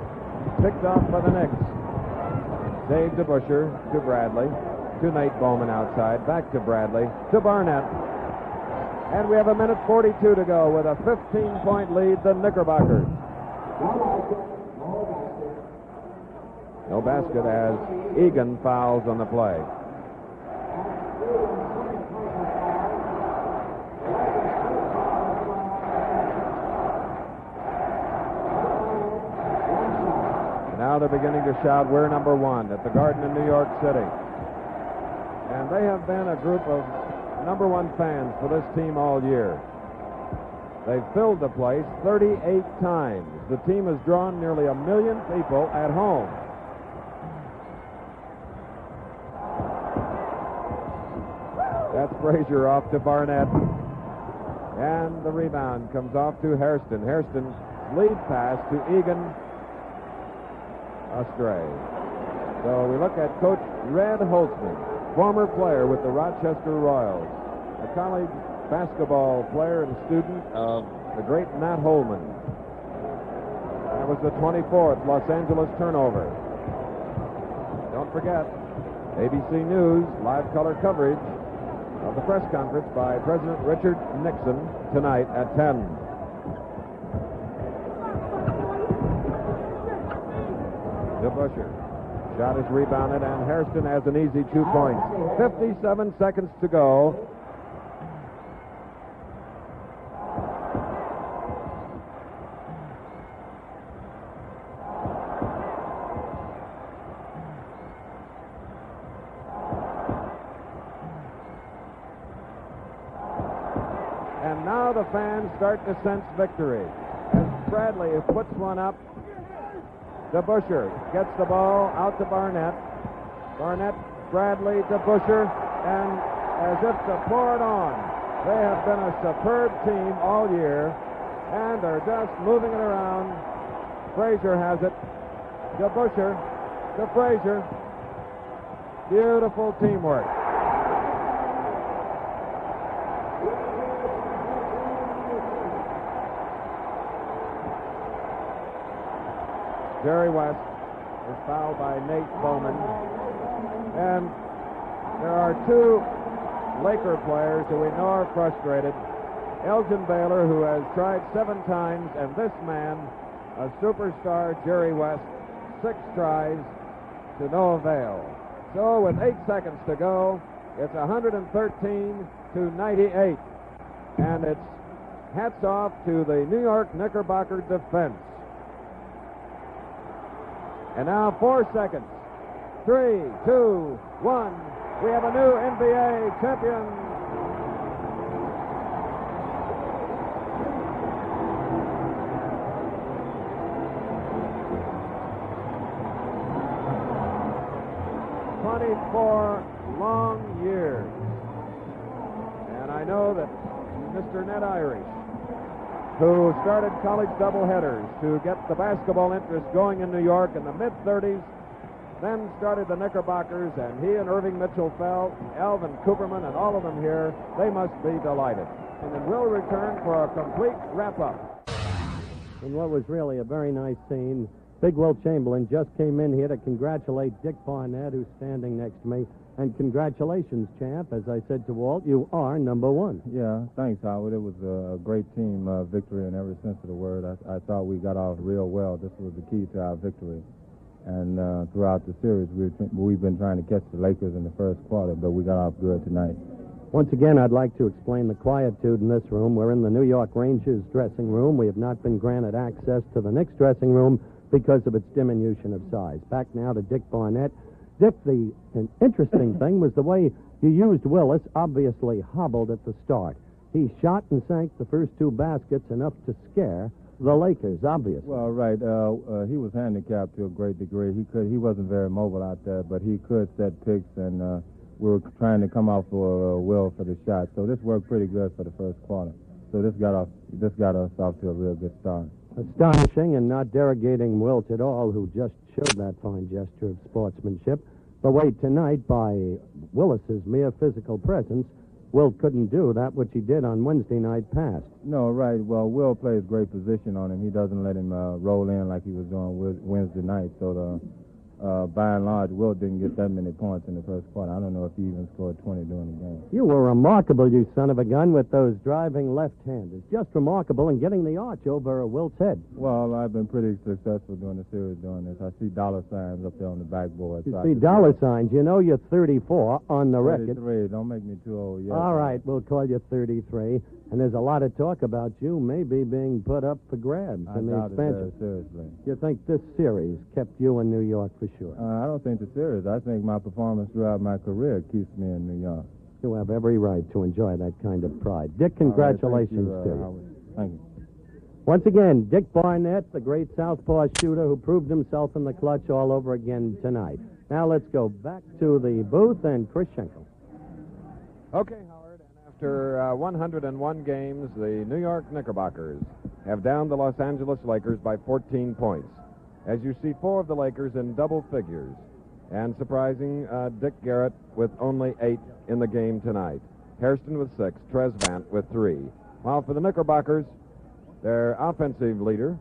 Picked off by the Knicks. Saved to Busher, to Bradley, to Nate Bowman outside, back to Bradley, to Barnett. And we have 1:42 to go with a 15-point lead, the Knickerbockers. No basket as Egan fouls on the play. Now they're beginning to shout, "We're number one" at the Garden in New York City. And they have been a group of number one fans for this team all year. They've filled the place 38 times. The team has drawn nearly 1 million people at home. That's Frazier off to Barnett. And the rebound comes off to Hairston. Hairston's lead pass to Egan. Astray. So we look at Coach Red Holtzman, former player with the Rochester Royals, a college basketball player and student of the great Nat Holman. That was the 24th Los Angeles turnover. Don't forget, ABC News live color coverage of the press conference by President Richard Nixon tonight at 10. To Busher. Shot is rebounded, and Hairston has an easy 2 points. 57 seconds to go. And now the fans start to sense victory as Bradley puts one up. To Busher, gets the ball out to Barnett. Barnett, Bradley to Busher, and as if to pour it on, they have been a superb team all year, and they're just moving it around. Frazier has it. To Busher, to Frazier. Beautiful teamwork. Jerry West is fouled by Nate Bowman. And there are 2 Laker players who we know are frustrated. Elgin Baylor, who has tried 7 times, and this man, a superstar, Jerry West, 6 tries to no avail. So with 8 seconds to go, it's 113-98. And it's hats off to the New York Knickerbocker defense. And now 4 seconds. 3, 2, 1. We have a new NBA champion. "24 long years." And I know that Mr. Ned Irish, who started college doubleheaders to get the basketball interest going in New York in the mid-30s, then started the Knickerbockers, and he and Irving Mitchell Felt, Alvin Cooperman, and all of them here, they must be delighted. And then we'll return for a complete wrap-up. In what was really a very nice scene, Big Will Chamberlain just came in here to congratulate Dick Barnett, who's standing next to me. And congratulations, champ. As I said to Walt, you are number one. Yeah, thanks, Howard. It was a great team victory in every sense of the word. I thought we got off real well. This was the key to our victory. And throughout the series, we've been trying to catch the Lakers in the first quarter, but we got off good tonight. Once again, I'd like to explain the quietude in this room. We're in the New York Rangers dressing room. We have not been granted access to the Knicks dressing room because of its diminution of size. Back now to Dick Barnett. Dick, the interesting thing was the way you used Willis, obviously hobbled at the start. He shot and sank the first 2 baskets, enough to scare the Lakers, obviously. Well, right. He was handicapped to a great degree. He wasn't very mobile out there, but he could set picks, and we were trying to come off for Will for the shot. So this worked pretty good for the first quarter. So this got us off to a real good start. Astonishing and not derogating Wilt at all, who just showed that fine gesture of sportsmanship. But wait, tonight, by Willis's mere physical presence, Wilt couldn't do that which he did on Wednesday night past. No, right. Well, Will plays great position on him. He doesn't let him roll in like he was doing Wednesday night. So by and large, Will didn't get that many points in the first quarter. I don't know if he even scored 20 during the game. You were remarkable, you son of a gun, with those driving left-handers. Just remarkable in getting the arch over Wilt's head. Well, I've been pretty successful during the series doing this. I see dollar signs up there on the backboard. You see dollar signs. You know you're 34 on the record. 33. Don't make me too old yet. All right, we'll call you 33. And there's a lot of talk about you maybe being put up for grabs in the doubt expansion. it, seriously. You think this series kept you in New York for sure? I don't think the series. I think my performance throughout my career keeps me in New York. You have every right to enjoy that kind of pride. Dick, congratulations to you. Howard. Thank you. Once again, Dick Barnett, the great southpaw shooter who proved himself in the clutch all over again tonight. Now let's go back to the booth and Chris Schenkel. Okay, Howard, and after 101 games, the New York Knickerbockers have downed the Los Angeles Lakers by 14 points. As you see, 4 of the Lakers in double figures, and surprising Dick Garrett with only 8 in the game tonight. Hairston with 6, Tresvant with 3. While for the Knickerbockers, their offensive leader,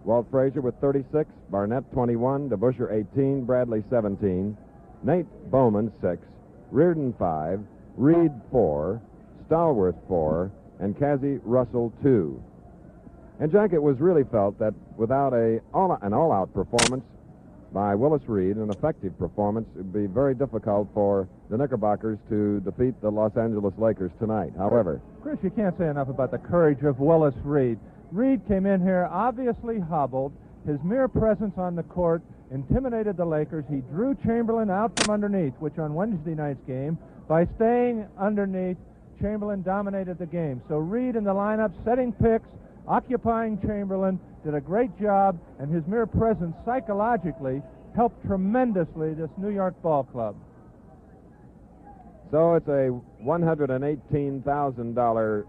Walt Frazier with 36, Barnett 21, DeBusschere 18, Bradley 17, Nate Bowman 6, Reardon 5, Reed 4, Stallworth 4, and Cassie Russell 2. And, Jack, it was really felt that without an all-out performance by Willis Reed, an effective performance, it would be very difficult for the Knickerbockers to defeat the Los Angeles Lakers tonight. However, Chris, you can't say enough about the courage of Willis Reed. Reed came in here obviously hobbled. His mere presence on the court intimidated the Lakers. He drew Chamberlain out from underneath, which on Wednesday night's game, by staying underneath, Chamberlain dominated the game. So Reed in the lineup, setting picks, occupying Chamberlain, did a great job, and his mere presence psychologically helped tremendously this New York ball club. so it's a $118,000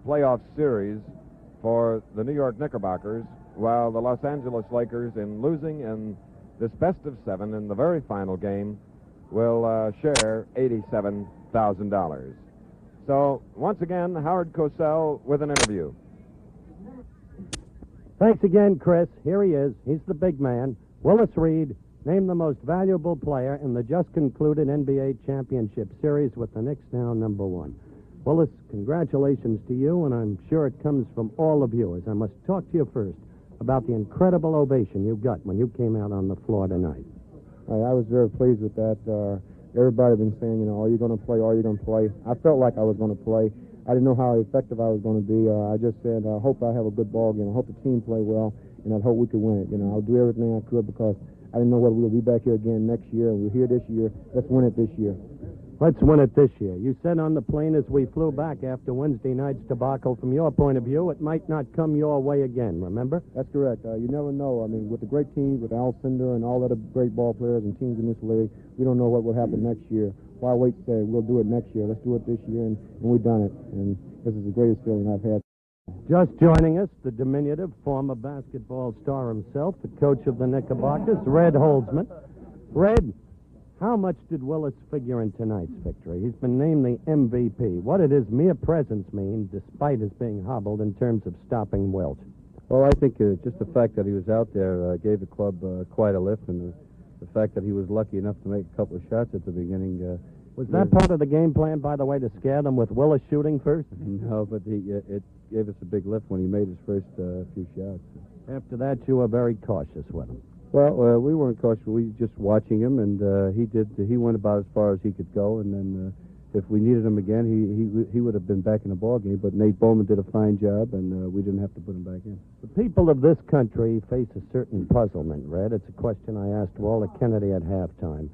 playoff series for the New York Knickerbockers, while the Los Angeles Lakers, in losing in this best of 7 in the very final game, will share $87,000. So, once again, Howard Cosell with an interview. Thanks again, Chris. Here he is. He's the big man. Willis Reed, named the most valuable player in the just concluded NBA Championship Series with the Knicks now number 1. Willis, congratulations to you, and I'm sure it comes from all the viewers. I must talk to you first about the incredible ovation you got when you came out on the floor tonight. I was very pleased with that. Everybody had been saying, are you going to play? Are you going to play? I felt like I was going to play. I didn't know how effective I was going to be. I just said, I hope I have a good ball game. I hope the team play well, and I hope we could win it. I'll do everything I could because I didn't know whether we'll be back here again next year. We're here this year. Let's win it this year. Let's win it this year. You said on the plane as we flew back after Wednesday night's debacle, from your point of view, it might not come your way again, remember? That's correct. You never know. I mean, with the great teams, with Al Cinder and all other great ball players and teams in this league, we don't know what will happen next year. Why wait to say, we'll do it next year. Let's do it this year, and we've done it. And this is the greatest feeling I've had. Just joining us, the diminutive former basketball star himself, the coach of the Knickerbockers, Red Holzman. Red, how much did Willis figure in tonight's victory? He's been named the MVP. What did his mere presence mean, despite his being hobbled, in terms of stopping Wilt? Well, I think just the fact that he was out there gave the club quite a lift, and the fact that he was lucky enough to make a couple of shots at the beginning. Was that part of the game plan, by the way, to scare them with Willis shooting first? No, but it gave us a big lift when he made his first few shots. After that, you were very cautious with him. Well, we weren't cautious. We were just watching him, and he went about as far as he could go, and then if we needed him again, he would have been back in the ball game. But Nate Bowman did a fine job, and we didn't have to put him back in. The people of this country face a certain puzzlement, Red. It's a question I asked Walter Kennedy at halftime.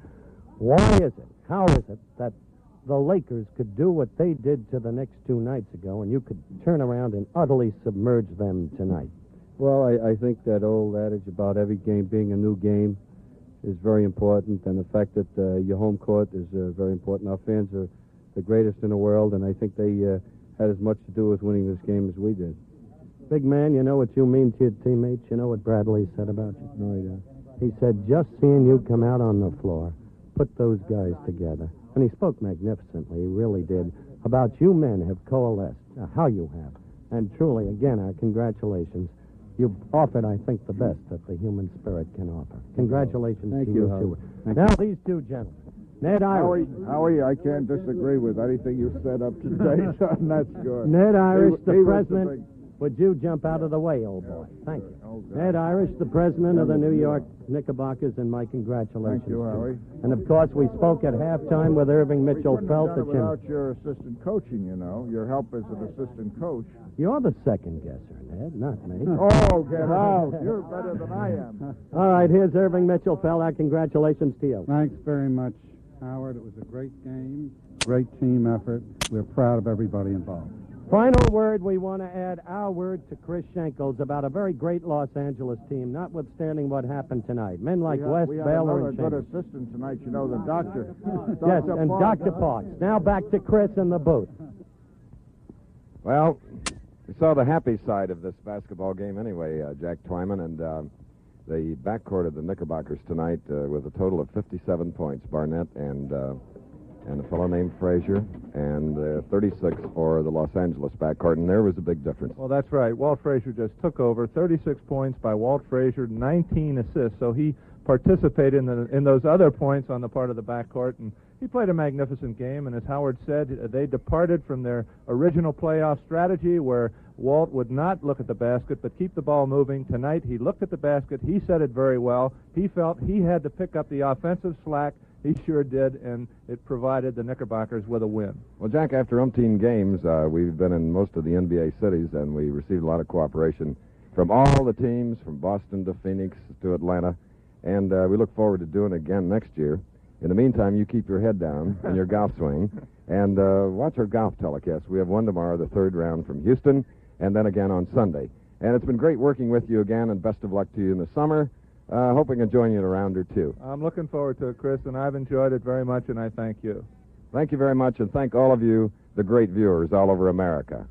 Why is it, how is it, that the Lakers could do what they did to the Knicks 2 nights ago, and you could turn around and utterly submerge them tonight? Well, I think that old adage about every game being a new game is very important, and the fact that your home court is very important. Our fans are the greatest in the world, and I think they had as much to do with winning this game as we did. Big man, you know what you mean to your teammates? You know what Bradley said about you? No, he does. He said, just seeing you come out on the floor, put those guys together. And he spoke magnificently, he really did, about you men have coalesced, how you have. And truly, again, our congratulations. You've offered, I think, the best that the human spirit can offer. Congratulations Thank to you, you, Howard. too. Thank Now, these two gentlemen. Ned Irish. Howie, I can't disagree with anything you said up to date, son. That's good. Ned Irish, He the was president. big- Would you jump out of the way, old boy? Thank you. Okay. Ned Irish, the president of the New York Knickerbockers, and my congratulations. Thank you, to Howie. And, of course, we spoke at halftime with Irving Mitchell We couldn't have Felt. done it without your assistant coaching, you know. Your help as an assistant coach. You're the second guesser, Ned, not me. Oh, get out. You're better than I am. All right, here's Irving Mitchell Felt. Our congratulations to you. Thanks very much, Howard. It was a great game, great team effort. We're proud of everybody involved. Final word, we want to add our word to Chris Schenkels about a very great Los Angeles team, notwithstanding what happened tonight. Men like West, we have Baylor, another and good Schenkels. assistant tonight, you know, the doctor. Yes, and Dr. Parks. Now back to Chris in the booth. Well, we saw the happy side of this basketball game anyway, Jack Twyman, and the backcourt of the Knickerbockers tonight with a total of 57 points, Barnett and a fellow named Frazier, and 36 for the Los Angeles backcourt, and there was a big difference. Well, that's right. Walt Frazier just took over. 36 points by Walt Frazier, 19 assists. So he participated in those other points on the part of the backcourt, and he played a magnificent game. And as Howard said, they departed from their original playoff strategy where Walt would not look at the basket but keep the ball moving. Tonight he looked at the basket. He said it very well. He felt he had to pick up the offensive slack. He sure did, and it provided the Knickerbockers with a win. Well, Jack, after umpteen games, we've been in most of the NBA cities, and we received a lot of cooperation from all the teams, from Boston to Phoenix to Atlanta, and we look forward to doing it again next year. In the meantime, you keep your head down in your golf swing, and watch our golf telecast. We have one tomorrow, the third round from Houston, and then again on Sunday. And it's been great working with you again, and best of luck to you in the summer. Hope we can join you in a round or two. I'm looking forward to it, Chris, and I've enjoyed it very much, and I thank you. Thank you very much, and thank all of you, the great viewers all over America.